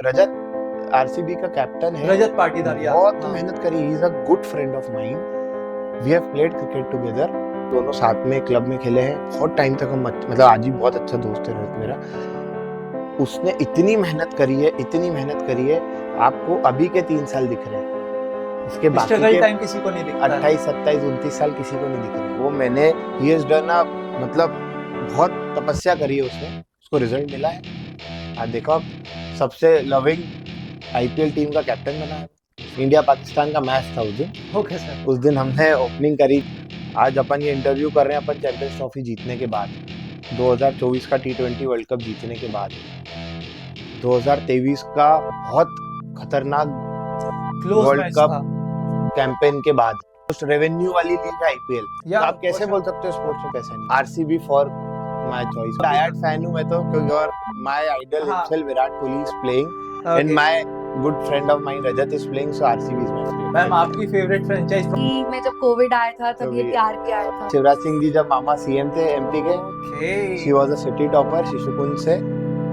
रजत RCB का captain है, रजत पाटीदार यार, बहुत हाँ। मेहनत करी। He is a good friend of mine, we have played cricket together, दोनों साथ में क्लब में खेले हैं बहुत टाइम तक। हम मतलब आज भी बहुत अच्छा दोस्त है रजत मेरा। उसने इतनी मेहनत करी है, इतनी मेहनत करी है, आपको अभी के 3 साल दिख रहे हैं, इसके बाकी स्ट्रगल के टाइम किसी को नहीं दिखता है। 28, 27, 29 साल किसी को नहीं दिख रहे। वो मैंने ही हैज डन अ मतलब बहुत तपस्या करी है उसने, उसको रिजल्ट मिला है। आज देखो आप, सबसे लविंग आईपीएल टीम का कैप्टन बना है। इंडिया पाकिस्तान का मैच था उस दिन, ओके सर। उस दिन हमने ओपनिंग करी। आज अपन ये इंटरव्यू कर रहे हैं अपन चैंपियंस ट्रॉफी जीतने के बाद, 2024 का टी20 वर्ल्ड कप जीतने के बाद, 2023 का बहुत खतरनाक क्लोज वर्ल्ड मैच कप था कैंपेन के बाद, मोस्ट रेवेन्यू वाली लीग है आईपीएल। तो आप कैसे बोल सकते हो स्पोर्ट्स में पैसा नहीं? RCB for my choice. Die-hard fan हूं मैं तो, क्योंकि और माय आइडल हाँ। Himself Virat Kohli is playing and my good friend of mine Rajat is playing, so RCB is my favourite. Ma'am आपकी फेवरेट फ्रेंचाइज? कि मैं जब कोविड आया था तब ये तभी प्यार भी आया था। शिवराज सिंह जी जब मामा सीएम थे एमपी के, okay. She was a city topper Shishukunj से,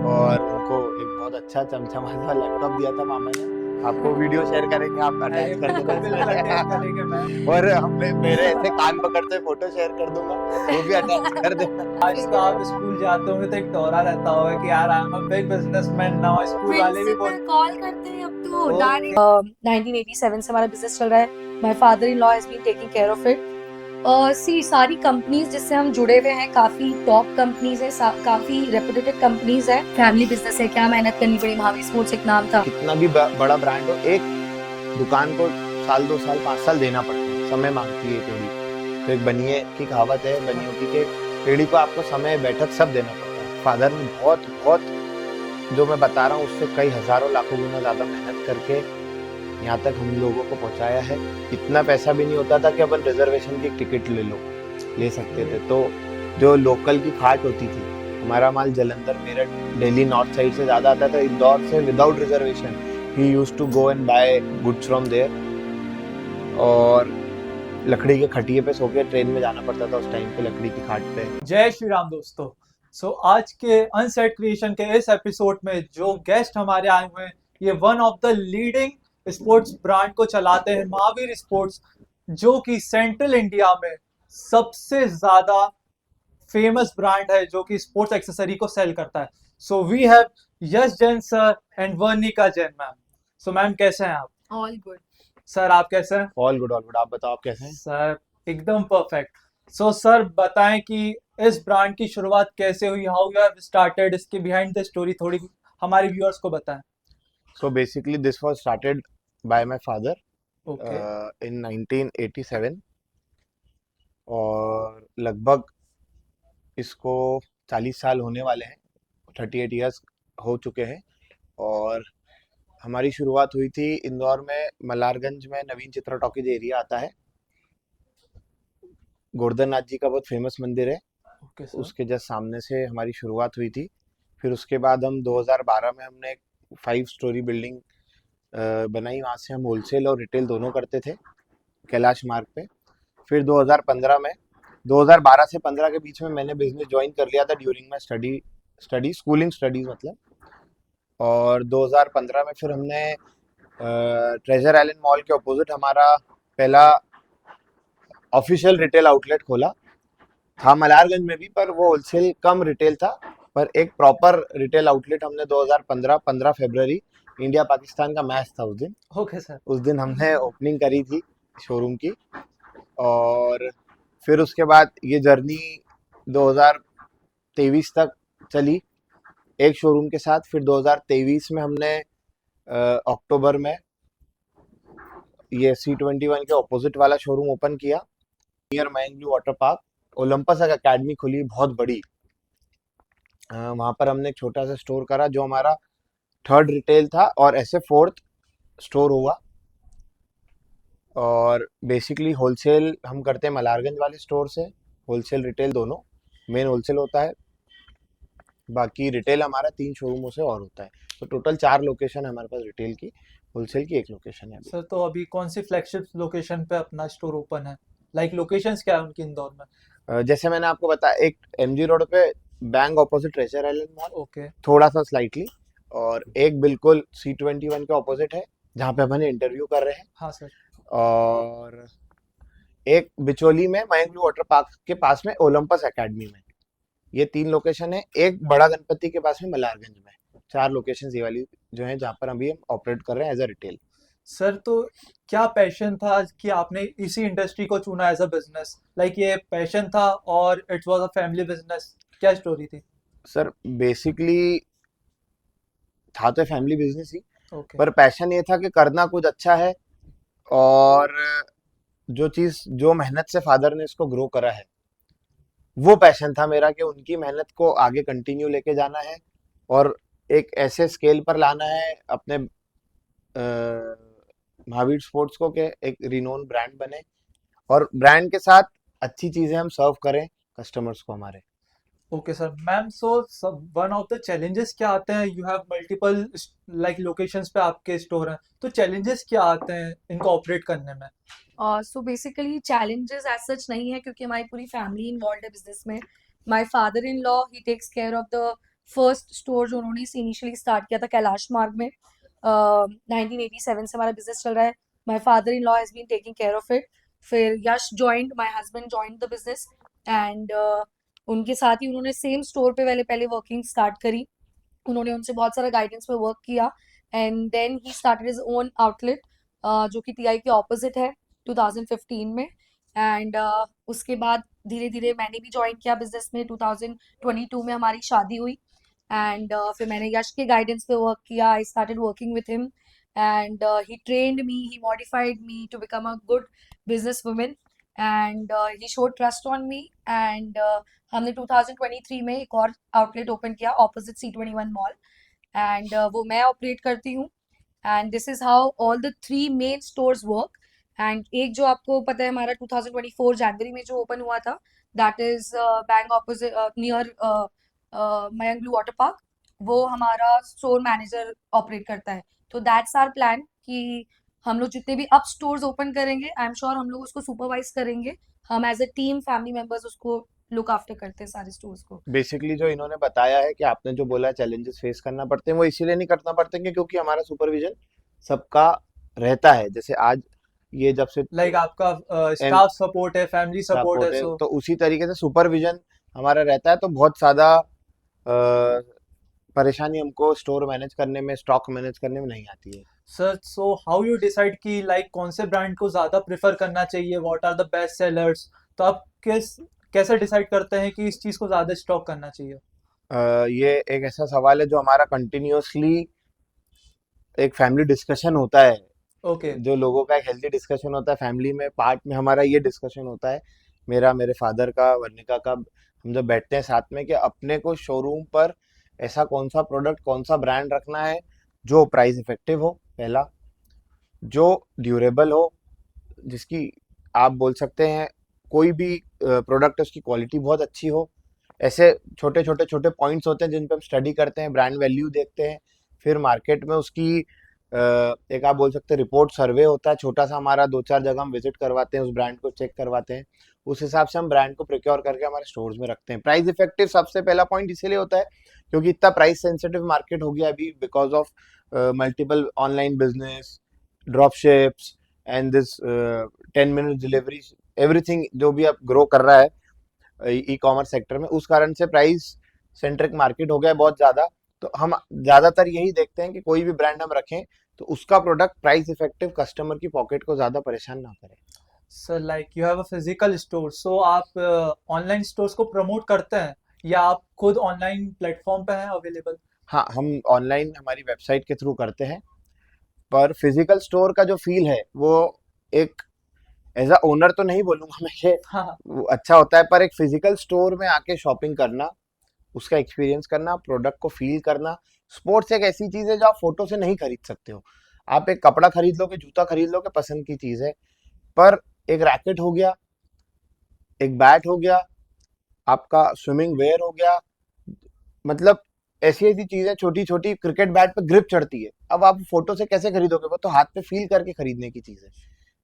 और उनको एक बहुत अच्छा चमचमाता लैपटॉप दिया था मामा ने। आपको वीडियो शेयर करेंगे, आप अटैच कर बिल्कुल बिल्कुल अटैच करेंगे मैम। और हमने मेरे ऐसे कान पकड़ते फोटो शेयर कर दूंगा, वो भी अटैच कर देना। आज तो आप स्कूल जाते होंगे तो एक दौरा रहता होगा कि यार I am a big businessman now, school वाले भी प्रिंसिपल बोल कॉल करते हैं अब तो Okay. डायरेक्ट। 1987 से हमारा बिजनेस चल रहा है। My father in law has been taking care of it. See सारी कंपनीज जिससे हम जुड़े हुए हैं काफी टॉप कंपनीज है, काफी रेपुटेड कंपनीज है। फैमिली बिजनेस है, क्या मेहनत करनी पड़ी। महावीर स्पोर्ट्स एक नाम था। कितना भी बड़ा ब्रांड हो, एक दुकान को साल 2 साल 5 साल देना पड़ता है, समय मांगती है पेड़ी। तो एक बनिए की कहावत है, बनियों की के पेड़ी को आपको समय बैठक सब देना पड़ता है। फादर ने बहुत बहुत, जो मैं बता रहा हूँ उससे कई हजारों लाखों गुना ज्यादा मेहनत करके यहाँ तक हम लोगों को पहुंचाया है। इतना पैसा भी नहीं होता था कि अपन रिजर्वेशन की टिकट ले सकते थे। तो जो लोकल की खाट होती थी, हमारा माल जलंधर, मेरठ, दिल्ली नॉर्थ साइड से ज्यादा आता था, इंदौर से without reservation he used to go and buy goods from there, और लकड़ी के खटिए पे सो के ट्रेन में जाना पड़ता था उस टाइम पे, लकड़ी की खाट पे। जय श्री राम दोस्तों। आज के अनसेट क्रिएशन के इस एपिसोड में जो गेस्ट हमारे आए हुए हैं, ये one of the leading sports brand को चलाते हैं, महावीर स्पोर्ट्स, जो कि सेंट्रल इंडिया में सबसे ज्यादा फेमस ब्रांड है जो कि स्पोर्ट्स एक्सेसरी को सेल करता है। So we have Yash Jain sir and Varnika Jain ma'am. So ma'am कैसे हैं आप? All good. सर आप कैसे हैं? All good all good. आप बताओ आप कैसे हैं? सर एकदम परफेक्ट। सो सर बताएं कि इस ब्रांड की शुरुआत कैसे हुई, हाउ यू हैव स्टार्टेड, इसके बिहाइंड द स्टोरी थोड़ी हमारे व्यूअर्स को बताएं। So basically this was started by my father okay in 1987, और लगभग इसको 40 साल होने वाले हैं, 38 इयर्स हो चुके हैं। और हमारी शुरुआत हुई थी इंदौर में, मलारगंज में नवीन चित्रा टॉकीज एरिया आता है, गोवर्धन नाथ जी का बहुत फेमस मंदिर है, ओके सर। उसके जस्ट सामने से हमारी शुरुआत हुई थी। फिर उसके बाद हम 2012 में हमने एक 5 स्टोरी बिल्डिंग बनाई, वहाँ से हम होलसेल और रिटेल दोनों करते थे कैलाश मार्ग पे। फिर 2012 से 15 के बीच में मैंने बिजनेस ज्वाइन कर लिया था ड्यूरिंग माई स्कूलिंग स्टडीज मतलब। और 2015 में फिर हमने ट्रेजर आइलैंड मॉल के ऑपोजिट हमारा पहला ऑफिशियल रिटेल आउटलेट खोला था, मलारगंज में भी, पर वो होलसेल कम रिटेल था। पर एक प्रॉपर रिटेल आउटलेट हमने 2015 15 फरवरी, इंडिया पाकिस्तान का मैच था उस दिन, ओके सर। उस दिन हमने ओपनिंग करी थी शोरूम की। और फिर उसके बाद ये जर्नी 2023 तक चली एक शोरूम के साथ। फिर 2023 में हमने अक्टूबर में ये C21 के ऑपोजिट वाला शोरूम ओपन किया near mind blue water park. Olympus academy खुली बहुत बड़ी, वहां पर हमने एक छोटा सा स्टोर करा जो हमारा 3rd रिटेल था, और ऐसे 4th स्टोर हुआ। और बेसिकली होलसेल हम करते हैं मलारगंज वाले स्टोर से, होलसेल रिटेल दोनों, मेन होलसेल होता है, बाकी रिटेल हमारा 3 शोरूमों से और होता है। तो टोटल 4 लोकेशन है हमारे पास रिटेल की, होलसेल की 1 लोकेशन है अभी। सर तो अभी कौन सी फ्लैगशिप लोकेशन पे अपना स्टोर ओपन है, लाइक लोकेशंस क्या है उनकी इंदौर में? जैसे मैंने आपको बताया, एक MG रोड पे bank opposite treasure island mall, okay थोड़ा सा स्लाइटली, और एक बिल्कुल C21 के ऑपोजिट है जहाँ पे अपन इंटरव्यू कर रहे हैं, हाँ सर। और एक बिचौली में मयंक ब्लू वाटर पार्क के पास में ओलंपस एकेडमी में। ये 3 लोकेशन है, एक बड़ा गणपति के पास में मलारगंज में। 4 लोकेशन ये वाली जो है जहाँ पर अभी हम ऑपरेट कर रहे हैं एज अ रिटेल। सर तो क्या पैशन था कि आपने इसी इंडस्ट्री को चुना एज अ बिजनेस? लाइक ये पैशन था और it was a family business, क्या स्टोरी थी? सर बेसिकली था तो फैमिली बिजनेस ही, ओके। पर पैशन ये था कि करना कुछ अच्छा है, और जो चीज जो मेहनत से फादर ने इसको ग्रो करा है, वो पैशन था मेरा कि उनकी मेहनत को आगे कंटिन्यू लेके जाना है और एक ऐसे स्केल पर लाना है अपने महावीर स्पोर्ट्स को कि एक रिनोन ब्रांड बने, और ब्रांड के साथ अच्छी चीजें हम सर्व करें कस्टमर्स को हमारे। Okay sir. Ma'am so one of the challenges क्या आते हैं? You have multiple like locations पे आपके स्टोर हैं, तो चैलेंजेस क्या आते हैं इनको ऑपरेट करने में? So basically challenges as such नहीं है क्योंकि हमारी पूरी फैमिली इन्वॉल्व है बिजनेस में. My father in law he takes care of the first store जो उन्होंने इनिशियली स्टार्ट किया था कैलाश मार्ग में. 1987 से हमारा बिजनेस चल रहा है. My father in law has been taking care of it. फिर Yash joined, my husband joined the business, and उनके साथ ही उन्होंने सेम स्टोर पे पहले पहले वर्किंग स्टार्ट करी. उन्होंने उनसे बहुत सारा गाइडेंस पे वर्क किया, and then he started his own outlet जो कि टीआई के ऑपोजिट है 2015 में. एंड उसके बाद धीरे धीरे मैंने भी ज्वाइन किया बिजनेस में. 2022 में हमारी शादी हुई, एंड फिर मैंने यश के गाइडेंस पे वर्क किया. I started working with him, and he trained me, he modified me to become a good business women, and he showed trust on me. एंड हमने 2023 में एक और आउटलेट ओपन किया ऑपोजिट C21 मॉल, एंड वो मैं operate करती हूँ. And this is how all the 3 main stores work. And एक जो आपको पता है हमारा 2024 जनवरी में जो ओपन हुआ था, that is bank opposite near Mayank blue water park. वो हमारा स्टोर मैनेजर ऑपरेट करता है. तो दैट्स आवर प्लान कि हम लोग जितने भी अब स्टोर्स ओपन करेंगे, आई एम श्योर हम लोग उसको सुपरवाइज करेंगे. हम as a team family members उसको लुक आफ्टर करते हैं सारे स्टोर्स को. बेसिकली जो इन्होंने बताया है कि आपने जो बोला चैलेंजेस फेस करना पड़ते हैं, वो इसीलिए नहीं करना पड़ते हैं क्योंकि हमारा सुपरविजन सबका रहता है। जैसे आज ये जब से लाइक आपका एम स्टाफ सपोर्ट है, फैमिली सपोर्ट है, सपोर्ट है, सो तो उसी तरीके से सुपरविजन हमारा रहता है, तो बहुत ज्यादा परेशानी हमको स्टोर मैनेज करने में, स्टॉक मैनेज करने में नहीं आती है। Sir so how you decide कि लाइक कौन से ब्रांड को ज़्यादा प्रेफर करना चाहिए? What are the best sellers? तो आप कैसे डिसाइड करते हैं कि इस चीज़ को ज़्यादा स्टॉक करना चाहिए? ये एक ऐसा सवाल है जो हमारा कंटिन्यूअसली एक फैमिली डिस्कशन होता है, ओके। जो लोगों का एक हेल्दी डिस्कशन होता है फैमिली में। पार्ट में हमारा ये डिस्कशन होता है, मेरा, मेरे फादर का, वर्णिका का। हम जब बैठते हैं साथ में कि अपने को शोरूम पर ऐसा कौन सा प्रोडक्ट, कौन सा ब्रांड रखना है जो प्राइस इफेक्टिव हो, पहला, जो ड्यूरेबल हो, जिसकी आप बोल सकते हैं कोई भी प्रोडक्ट है उसकी क्वालिटी बहुत अच्छी हो। ऐसे छोटे छोटे छोटे पॉइंट्स होते हैं जिन पे हम स्टडी करते हैं, ब्रांड वैल्यू देखते हैं। फिर मार्केट में उसकी एक आप बोल सकते हैं रिपोर्ट सर्वे होता है छोटा सा हमारा, 2-4 जगह हम विजिट करवाते हैं, उस ब्रांड को चेक करवाते हैं। उस हिसाब से हम ब्रांड को प्रिक्योर करके हमारे स्टोर्स में रखते हैं। प्राइस इफेक्टिव सबसे पहला पॉइंट इसीलिए होता है क्योंकि इतना प्राइस सेंसिटिव मार्केट हो गया अभी, because of multiple online business, drop ships and this 10 minute delivery, everything जो भी अब ग्रो कर रहा है ई कॉमर्स सेक्टर में, उस कारण से प्राइस सेंट्रिक मार्केट हो गया है बहुत ज़्यादा। तो हम ज़्यादातर यही देखते हैं कि कोई भी ब्रांड हम रखें तो उसका प्रोडक्ट प्राइस इफेक्टिव, कस्टमर की पॉकेट को ज़्यादा परेशान ना करे। Sir like you have a physical store, so आप ऑनलाइन स्टोर्स को प्रमोट करते हैं या आप खुद ऑनलाइन प्लेटफॉर्म पे हैं अवेलेबल? हाँ, हम ऑनलाइन हमारी वेबसाइट के थ्रू करते हैं, पर फिजिकल स्टोर का जो फील है वो एक एज अ ओनर तो नहीं बोलूँगा मैं कि हाँ हाँ। वो अच्छा होता है, पर एक फिजिकल स्टोर में आके शॉपिंग करना, उसका एक्सपीरियंस करना, प्रोडक्ट को फील करना। स्पोर्ट्स एक ऐसी चीज है जो आप फोटो से नहीं खरीद सकते हो। आप एक कपड़ा खरीद लोगे, जूता खरीद लोगे, पसंद की चीज है, पर एक रैकेट हो गया, एक बैट हो गया, आपका स्विमिंग वेयर हो गया, मतलब ऐसी ऐसी चीजें, छोटी छोटी, क्रिकेट बैट पे ग्रिप चढ़ती है, अब आप फोटो से कैसे खरीदोगे? वो तो हाथ पे फील करके खरीदने की चीज है।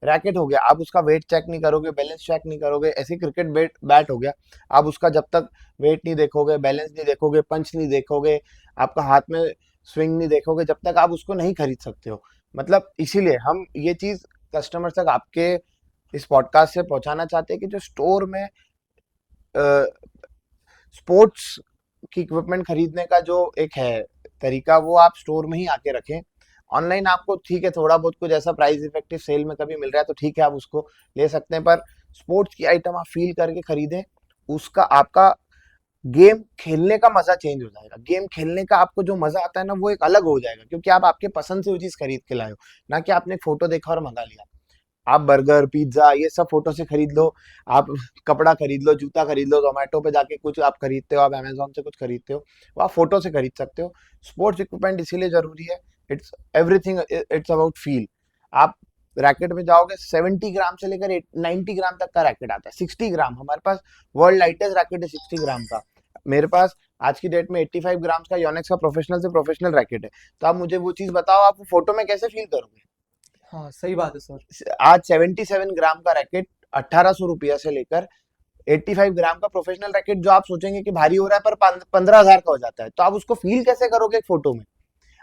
रैकेट हो गया, आप उसका वेट चेक नहीं करोगे, बैलेंस चेक नहीं करोगे। ऐसे क्रिकेट बैट बैट हो गया, आप उसका जब तक वेट नहीं देखोगे, बैलेंस नहीं देखोगे, पंच नहीं देखोगे, आपका हाथ में स्विंग नहीं देखोगे जब तक आप उसको नहीं खरीद सकते हो। मतलब इसीलिए हम ये चीज कस्टमर तक आपके इस पॉडकास्ट से पहुंचाना चाहते हैं कि जो स्टोर में स्पोर्ट्स की इक्विपमेंट खरीदने का जो एक है तरीका, वो आप स्टोर में ही आके रखें। ऑनलाइन आपको ठीक है, थोड़ा बहुत कुछ ऐसा प्राइस इफेक्टिव सेल में कभी मिल रहा है तो ठीक है, आप उसको ले सकते हैं, पर स्पोर्ट्स की आइटम आप फील करके खरीदें। उसका आपका गेम खेलने का मजा चेंज हो जाएगा। गेम खेलने का आपको जो मजा आता है ना, वो एक अलग हो जाएगा, क्योंकि आप आपके पसंद से वो चीज खरीद के लाए हो, ना कि आपने फोटो देखा और मंगा लिया। आप बर्गर पिज्जा ये सब फोटो से खरीद लो, आप कपड़ा खरीद लो, जूता खरीद लो, जोमेटो पे जाके कुछ आप खरीदते हो, आप अमेजोन से कुछ खरीदते हो, वो आप फोटो से खरीद सकते हो। स्पोर्ट्स इक्विपमेंट इसीलिए जरूरी है, it's everything, it's about feel. आप रैकेट में जाओगे 70 ग्राम से लेकर 90 ग्राम तक का रैकेट आता है, 60 ग्राम हमारे पास वर्ल्ड लाइटेस्ट रैकेट है 60 ग्राम का। मेरे पास आज की डेट में 85 ग्राम का योनेक्स का प्रोफेशनल से प्रोफेशनल रैकेट है। तो आप मुझे वो चीज बताओ, आप फोटो में कैसे फील करोगे? हाँ सही बात है सर। आज 77 ग्राम का रैकेट 1800 रुपया से लेकर 85 ग्राम का प्रोफेशनल रैकेट, जो आप सोचेंगे कि भारी हो रहा है पर 15,000 का हो जाता है, तो आप उसको फील कैसे करोगे एक फोटो में?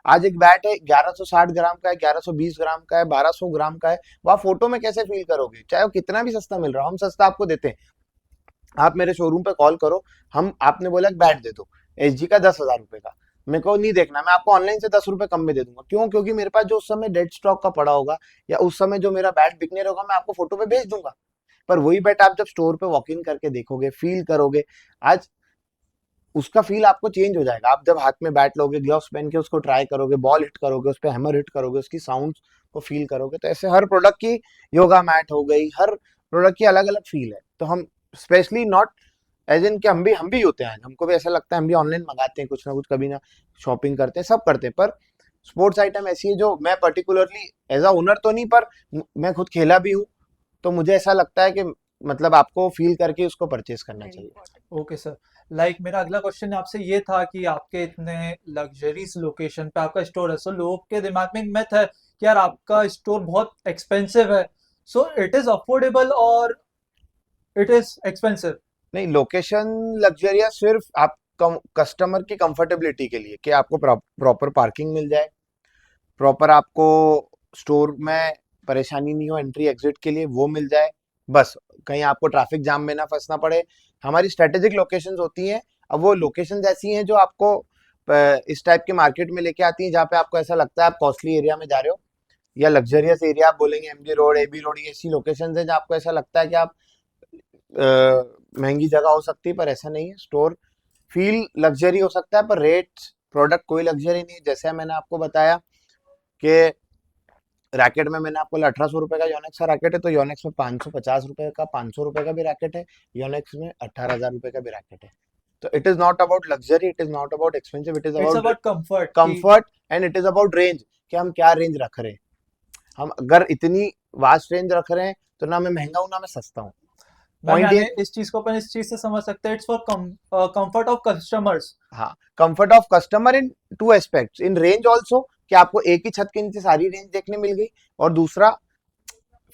आज एक बैट है 1160 ग्राम का है, 1120 ग्राम का है, 1200 ग्राम का है, वो आप फोटो में कैसे फील करोगे? चाहे वो कितना भी सस्ता मिल रहा हो, हम सस्ता आपको देते हैं। आप मेरे शोरूम पे कॉल करो, हम आपने बोला एक बैट दे दो एसजी का 10,000 रुपए का, मेरे को नहीं देखना, मैं आपको ऑनलाइन से 10 रुपए कम में दे दूंगा। क्यों? क्योंकि मेरे पास जो उस समय डेड स्टॉक का पड़ा होगा या उस समय जो मेरा बैट बिकने होगा, मैं आपको फोटो पे भेज दूंगा। पर वही बैट आप जब स्टोर पे वॉक इन करके देखोगे, फील करोगे, आज उसका फील आपको चेंज हो जाएगा। आप जब हाथ में बैट लोगे, ग्लव्स पहन के उसको ट्राई करोगे, बॉल हिट करोगे, उस पर हैमर हिट करोगे, उसकी साउंड को फील करोगे। तो ऐसे हर प्रोडक्ट की, योगा मैट हो गई, हर प्रोडक्ट की अलग अलग फील है। तो हम स्पेशली नॉट एज इन कि हम भी होते हैं, हमको भी ऐसा लगता है, हम भी ऑनलाइन मंगाते हैं कुछ ना कुछ, कभी ना शॉपिंग करते हैं, सब करते हैं, पर स्पोर्ट्स आइटम ऐसी है जो मैं पर्टिकुलरली एज अ ओनर तो नहीं, पर मैं खुद खेला भी हूँ, तो मुझे ऐसा लगता है कि मतलब आपको फील करके उसको परचेज करना चाहिए। Okay sir. लाइक मेरा अगला क्वेश्चन आपसे ये था कि आपके इतने लग्जरीज लोकेशन पे आपका स्टोर है, सो लोगों के दिमाग में एक मिथ है कि यार आपका स्टोर बहुत एक्सपेंसिव है। सो इट इज अफोर्डेबल और इट इज एक्सपेंसिव? नहीं, लोकेशन लग्जरियस सिर्फ आप कस्टमर की कंफर्टेबिलिटी के लिए, कि आपको प्रॉपर पार्किंग मिल जाए, प्रॉपर आपको स्टोर में परेशानी नहीं हो एंट्री एग्जिट के लिए, वो मिल जाए, बस। कहीं आपको ट्रैफिक जाम में ना फंसना पड़े। हमारी स्ट्रेटेजिक लोकेशंस होती हैं। अब वो लोकेशंस ऐसी हैं जो आपको इस टाइप के मार्केट में लेके आती हैं, जहाँ पे आपको ऐसा लगता है आप कॉस्टली एरिया में जा रहे हो, या लग्जरियस एरिया आप बोलेंगे, एमजी रोड, एबी रोड, ये ऐसी लोकेशंस है जहाँ आपको ऐसा लगता है कि आप महंगी जगह हो सकती है, पर ऐसा नहीं है। स्टोर फील लग्जरी हो सकता है, पर रेट प्रोडक्ट कोई लग्जरी नहीं है। जैसे मैंने आपको बताया कि रैकेट में मैंने आपको 1800 रुपए का योनेक्स का रैकेट है, तो योनेक्स में 550 रुपए का, 500 रुपए का भी रैकेट है, योनेक्स में 18,000 रुपए का भी रैकेट है। तो it is not about luxury, it is not about expensive, it is it's about about comfort comfort, and it is about range, कि हम क्या रेंज रख रहे हैं। हम अगर इतनी वास्ट रेंज रख रहे हैं, तो ना मैं महंगा हूं ना मैं सस्ता हूँ। मैम पॉइंट यानी ये, इस चीज को अपन इस चीज से समझ सकते हैं, it's for comfort of customers. हाँ, comfort of customer in two aspects, in range also, कि आपको एक ही छत के नीचे सारी रेंज देखने मिल गई, और दूसरा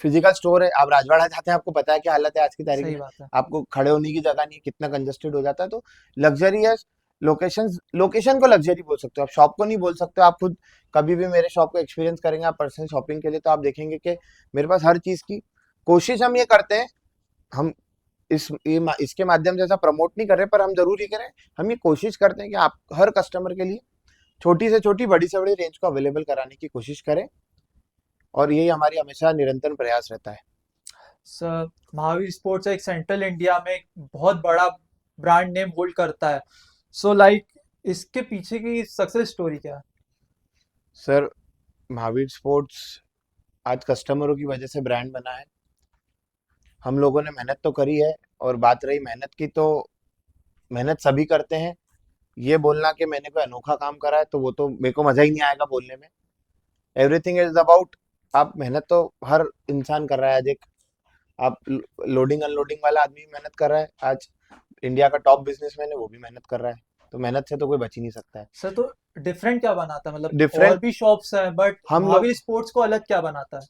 फिजिकल स्टोर है। आप राजवाड़ा जाते हैं, आपको पता है क्या हालत है आज की तारीख सही में, बात है। आपको खड़े होने की जगह नहीं है, कितना कंजेस्टेड हो जाता है। तो लग्जरियस लोकेशन को लग्जरी बोल सकते हो, आप शॉप को नहीं बोल सकते हो। आप खुद कभी भी मेरे शॉप को एक्सपीरियंस करेंगे आप पर्सनल शॉपिंग के लिए, तो आप देखेंगे कि मेरे पास हर चीज की कोशिश हम ये करते हैं। हम इसके माध्यम से ऐसा प्रमोट नहीं कर रहे, पर हम जरूर ये करें, हम ये कोशिश करते हैं कि आप हर कस्टमर के लिए छोटी से छोटी, बड़ी से बड़ी रेंज को अवेलेबल कराने की कोशिश करें, और यही हमारी हमेशा निरंतर प्रयास रहता है। सर महावीर स्पोर्ट्स एक सेंट्रल इंडिया में एक बहुत बड़ा ब्रांड नेम होल्ड करता है। सो लाइक इसके पीछे की सक्सेस स्टोरी क्या है? सर, महावीर स्पोर्ट्स आज कस्टमरों की वजह से ब्रांड बना है। हम लोगों ने मेहनत तो करी है, और बात रही मेहनत की, तो मेहनत सभी करते हैं। ये बोलना कि मैंने कोई अनोखा काम करा है, तो वो तो मेरे को मजा ही नहीं आएगा बोलने में। एवरीथिंग इज अबाउट, आप मेहनत तो हर इंसान कर रहा है। आज एक आप लोडिंग अनलोडिंग वाला आदमी भी मेहनत कर रहा है, आज इंडिया का टॉप बिजनेसमैन है, वो भी मेहनत कर रहा है। तो मेहनत से तो कोई बच ही नहीं सकता है। सर तो डिफरेंट क्या बनाता है, मतलब और डिफरेंट, भी शॉप्स हैं बट हम लोग महावीर स्पोर्ट्स को अलग क्या बनाता है?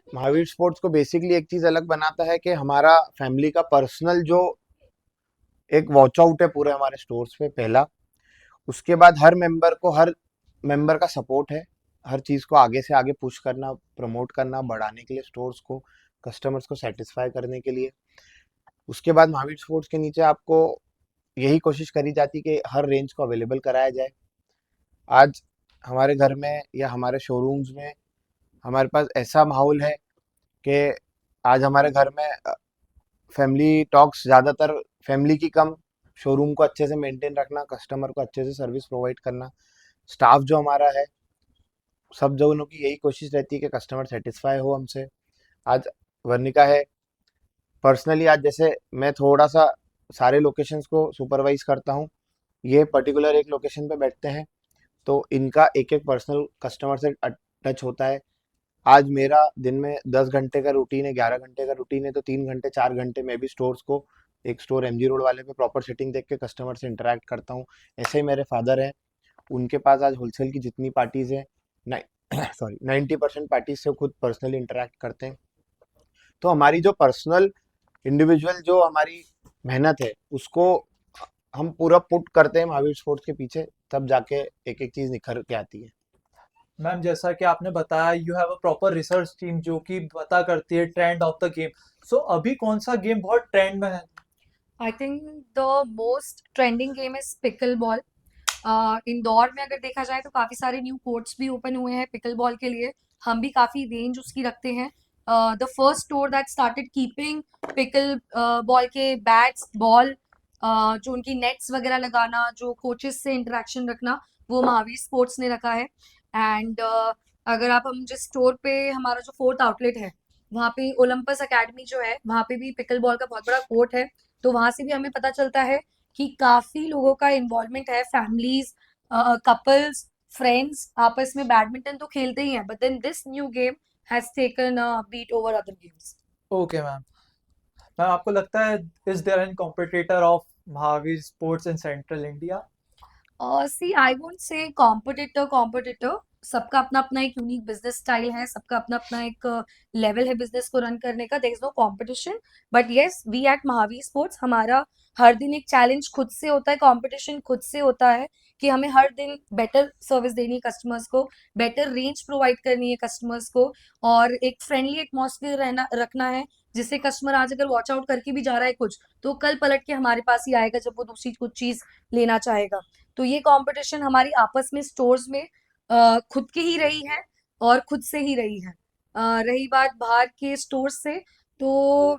महावीर स्पोर्ट्स को बेसिकली एक चीज अलग बनाता है कि हमारा फैमिली का पर्सनल जो एक वॉच आउट है पूरे हमारे स्टोर्स पे, पहला। उसके बाद हर मेंबर को हर मेंबर का सपोर्ट है, हर चीज़ को आगे से आगे पुश करना, प्रमोट करना, बढ़ाने के लिए स्टोर्स को, कस्टमर्स को सेटिस्फाई करने के लिए। उसके बाद महावीर स्पोर्ट्स के नीचे आपको यही कोशिश करी जाती कि हर रेंज को अवेलेबल कराया जाए। आज हमारे घर में या हमारे शोरूम्स में हमारे पास ऐसा माहौल है कि आज हमारे घर में फैमिली टॉक्स ज़्यादातर, फैमिली की कम, शोरूम को अच्छे से मेंटेन रखना, कस्टमर को अच्छे से सर्विस प्रोवाइड करना। स्टाफ जो हमारा है, सब जनों की यही कोशिश रहती है कि कस्टमर सेटिस्फाई हो हमसे। आज वर्णिका है, पर्सनली आज जैसे मैं थोड़ा सा सारे लोकेशंस को सुपरवाइज करता हूँ, ये पर्टिकुलर एक लोकेशन पे बैठते हैं, तो इनका एक एक पर्सनल कस्टमर से टच होता है। आज मेरा दिन में 10 घंटे का रूटीन है, 11 घंटे का रूटीन है, तो 3 घंटे 4 घंटे मैं भी स्टोर्स को, एक स्टोर एमजी रोड वाले पे प्रॉपर सिटिंग देख के कस्टमर से इंटरेक्ट करता हूँ। ऐसे ही मेरे फादर हैं, उनके पास आज होलसेल की जितनी पार्टीज हैं, सॉरी 90% पार्टीज से खुद पर्सनली इंटरेक्ट करते हैं। तो हमारी जो पर्सनल इंडिविजुअल जो हमारी मेहनत है, उसको हम पूरा पुट करते हैं महावीर स्पोर्ट्स के पीछे, तब जाके एक एक चीज निखर के आती है। मैम जैसा कि आपने बताया you have a proper research team जो कि पता करती है ट्रेंड ऑफ द गेम। सो अभी कौन सा गेम बहुत ट्रेंड में है? I think the most trending game is pickle ball. Indore में अगर देखा जाए तो काफी सारे न्यू कोर्ट्स भी ओपन हुए हैं पिकल बॉल के लिए। हम भी काफी रेंज उसकी रखते हैं। The first store that started keeping pickle ball के बैट्स बॉल, जो उनकी नेट्स वगैरह लगाना, जो कोचेस से इंटरेक्शन रखना, वो महावीर स्पोर्ट्स ने रखा है। एंड अगर आप हम जिस स्टोर पे, हमारा जो फोर्थ आउटलेट है, वहाँ पे ओलंपस एकेडमी जो है, वहाँ पे भी पिकल बॉल का बहुत बड़ा कोर्ट है। तो वहां से भी हमें पता चलता है कि काफी लोगों का इन्वॉल्वमेंट है, फैमिलीज, कपल्स, फ्रेंड्स आपस में बैडमिंटन तो खेलते ही हैं, but then this new game has taken a beat over other games. Okay ma'am. Ma'am आपको लगता है is there any competitor of Mahavir sports in central India? See I won't say competitor, सबका अपना अपना एक यूनिक बिजनेस स्टाइल है, सबका अपना अपना एक लेवल है बिजनेस को रन करने का। There is no competition, but yes we at Mahavir sports, हमारा हर दिन एक चैलेंज खुद से होता है, कंपटीशन खुद से होता है कि हमें हर दिन बेटर सर्विस देनी है कस्टमर्स को, बेटर रेंज प्रोवाइड करनी है कस्टमर्स को, और एक फ्रेंडली एटमॉस्फेयर रहना रखना है, जिससे कस्टमर आज अगर वॉच आउट करके भी जा रहा है कुछ, तो कल पलट के हमारे पास ही आएगा जब वो दूसरी कुछ चीज लेना चाहेगा। तो ये कंपटीशन हमारी आपस में स्टोर्स में खुद की ही रही है और खुद से ही रही है। रही बात बाहर के स्टोर से, तो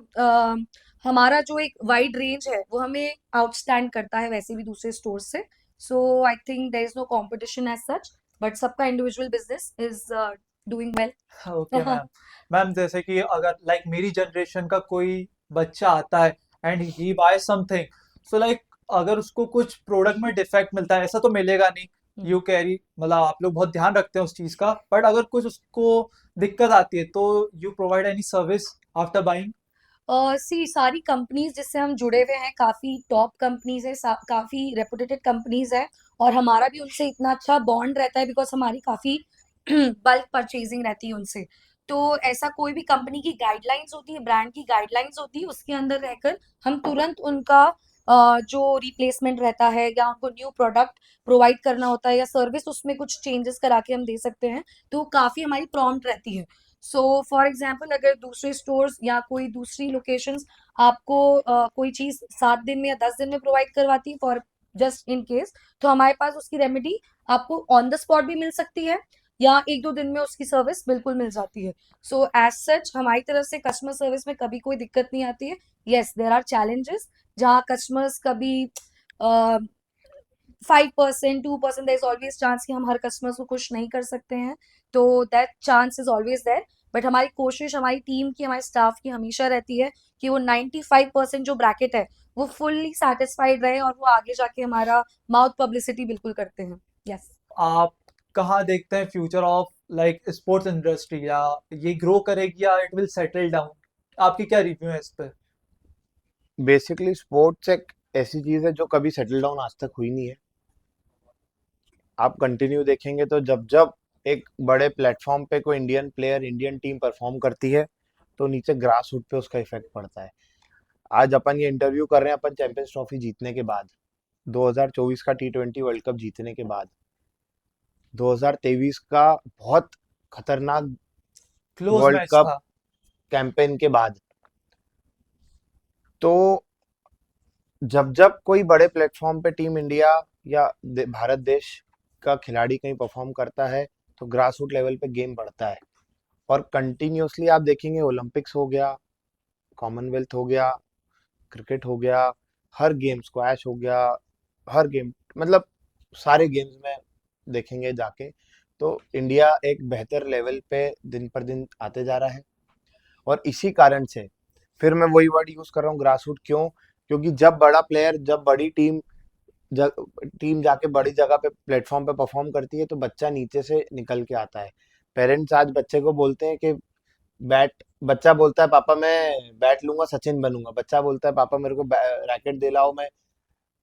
हमारा जो एक वाइड रेंज है वो हमें आउटस्टैंड करता है वैसे भी दूसरे स्टोर से। So I think there is no competition as such, but सबका individual business is doing well. Okay ma'am. Ma'am जैसे कि अगर लाइक मेरी जनरेशन का कोई बच्चा आता है and he buy something, so like अगर उसको कुछ प्रोडक्ट में डिफेक्ट मिलता है, ऐसा तो मिलेगा नहीं, यू कैरी मतलब आप लोग बहुत ध्यान रखते हैं उस चीज का, बट अगर कुछ उसको दिक्कत आती है तो you provide any service after buying? See सारी कंपनीज जिससे हम जुड़े हुए हैं काफी टॉप कंपनीज है, काफी रेपुटेटेड कंपनीज है, और हमारा भी उनसे इतना अच्छा बॉन्ड रहता है बिकॉज हमारी काफी बल्क परचेजिंग रहती है उनसे। तो ऐसा कोई भी कंपनी की गाइडलाइंस होती है, ब्रांड की गाइडलाइंस होती है, उसके अंदर रहकर हम तुरंत उनका जो रिप्लेसमेंट रहता है या उनको न्यू प्रोडक्ट प्रोवाइड करना होता है या सर्विस उसमें कुछ चेंजेस करा के हम दे सकते हैं, तो काफी हमारी प्रॉम्प्ट रहती है। सो फॉर एग्जाम्पल अगर दूसरे स्टोर्स या कोई दूसरी लोकेशंस आपको कोई चीज 7 दिन में या 10 दिन में प्रोवाइड करवाती है फॉर जस्ट इन केस, तो हमारे पास उसकी रेमेडी आपको ऑन द स्पॉट भी मिल सकती है या 1-2 दिन में उसकी सर्विस बिल्कुल मिल जाती है। सो एज सच हमारी तरफ से कस्टमर सर्विस में कभी कोई दिक्कत नहीं आती है। येस देर आर चैलेंजेस जहाँ कस्टमर्स कभी 5%, 2%, देयर इज ऑलवेज चांस कि हम हर कस्टमर को खुश नहीं कर सकते हैं, तो that chance is always there. But हमारी कोशिश, हमारी टीम की, हमारे स्टाफ की हमेशा रहती है कि वो 95% जो ब्रैकेट है वो फुल्ली सेटिस्फाइड रहे और वो आगे जाके हमारा माउथ पब्लिसिटी बिल्कुल करते हैं। यस। आप कहाँ देखते हैं future of like sports industry, या ये ग्रो करेगी या इट विल सेटल डाउन? आपकी क्या रिव्यू है इस पे? बेसिकली स्पोर्ट्स एक ऐसी चीज है जो कभी सेटल डाउन आज तक हुई नहीं है। आप कंटिन्यू देखेंगे तो जब जब एक बड़े प्लेटफॉर्म पे कोई Indian player, Indian team perform करती है, तो नीचे ग्रास रूट पे उसका इफेक्ट पड़ता है। आज अपन ये इंटरव्यू कर रहे हैं अपन चैंपियंस ट्रॉफी जीतने के बाद, 2024 का T20 वर्ल्ड कप जीतने के बाद। 2023 का बहुत खतरनाक क्लोज वर्ल्ड मैच कप था। कैंपेन के बाद। तो जब जब कोई बड़े प्लेटफॉर्म पे टीम इंडिया या भारत देश का खिलाड़ी कहीं परफॉर्म करता है, तो ग्रास रूट लेवल पे गेम बढ़ता है। और कंटिन्यूअसली आप देखेंगे, ओलंपिक्स हो गया, कॉमनवेल्थ हो गया, क्रिकेट हो गया, हर गेम, स्क्वैश हो गया, हर गेम, मतलब सारे गेम्स में देखेंगे जाके, तो इंडिया एक बेहतर लेवल पे दिन पर दिन आते जा रहा है। और इसी कारण से फिर मैं वही वर्ड यूज कर रहा हूँ, ग्रास रूट। क्यों? क्योंकि जब बड़ा प्लेयर, जब बड़ी टीम टीम जाके बड़ी जगह पे प्लेटफॉर्म पे परफॉर्म करती है, तो बच्चा नीचे से निकल के आता है। पेरेंट्स आज बच्चे को बोलते हैं कि बैट, बच्चा बोलता है पापा मैं बैट लूंगा, सचिन बनूंगा। बच्चा बोलता है पापा मेरे को रैकेट दिलाओ, मैं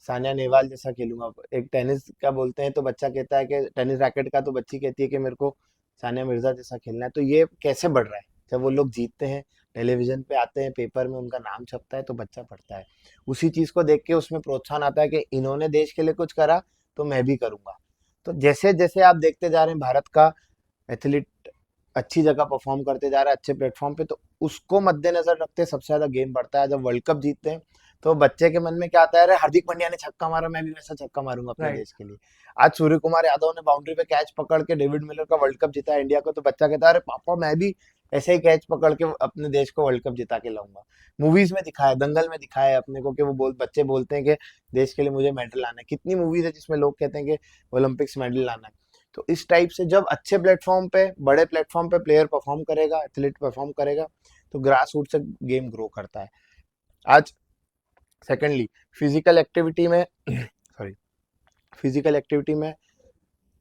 सानिया नेहवाल जैसा खेलूंगा। एक टेनिस का बोलते हैं तो बच्चा कहता है कि टेनिस रैकेट का, तो बच्ची कहती है कि मेरे को सानिया मिर्जा जैसा खेलना है। तो ये कैसे बढ़ रहा है? जब वो लोग जीतते हैं, टेलीविजन पे आते हैं, पेपर में उनका नाम छपता है, तो बच्चा पढ़ता है। उसी चीज को देख के उसमें प्रोत्साहन आता है कि इन्होंने देश के लिए कुछ करा, तो मैं भी करूंगा। तो जैसे जैसे आप देखते जा रहे हैं भारत का एथलीट अच्छी जगह परफॉर्म करते जा रहा है, अच्छे प्लेटफॉर्म पे, तो उसको मद्देनजर रखते सबसे ज्यादा गेम बढ़ता है। जब वर्ल्ड कप जीतते हैं, तो बच्चे के मन में क्या आता है, अरे हार्दिक पांड्या ने छक्का मारा, मैं भी वैसा छक्का मारूंगा अपने राइट। देश के लिए। आज सूर्य कुमार यादव ने बाउंड्री पे कैच पकड़ के डेविड मिलर का वर्ल्ड कप जीता इंडिया को, तो बच्चा कहता है अरे पापा मैं भी ऐसे ही कैच पकड़ के अपने देश को वर्ल्ड कप जिता के लाऊंगा। मूवीज में दिखाया, दंगल में दिखाया है अपने को कि बच्चे बोलते हैं कि देश के लिए मुझे मेडल लाना है। कितनी मूवीज है जिसमें लोग कहते हैं कि ओलंपिक्स मेडल लाना है। तो इस टाइप से जब अच्छे प्लेटफॉर्म पे, बड़े प्लेटफॉर्म पे प्लेयर परफॉर्म करेगा, एथलीट परफॉर्म करेगा, तो ग्रास रूट से गेम ग्रो करता है। आज सेकेंडली, फिजिकल एक्टिविटी में सॉरी, फिजिकल एक्टिविटी में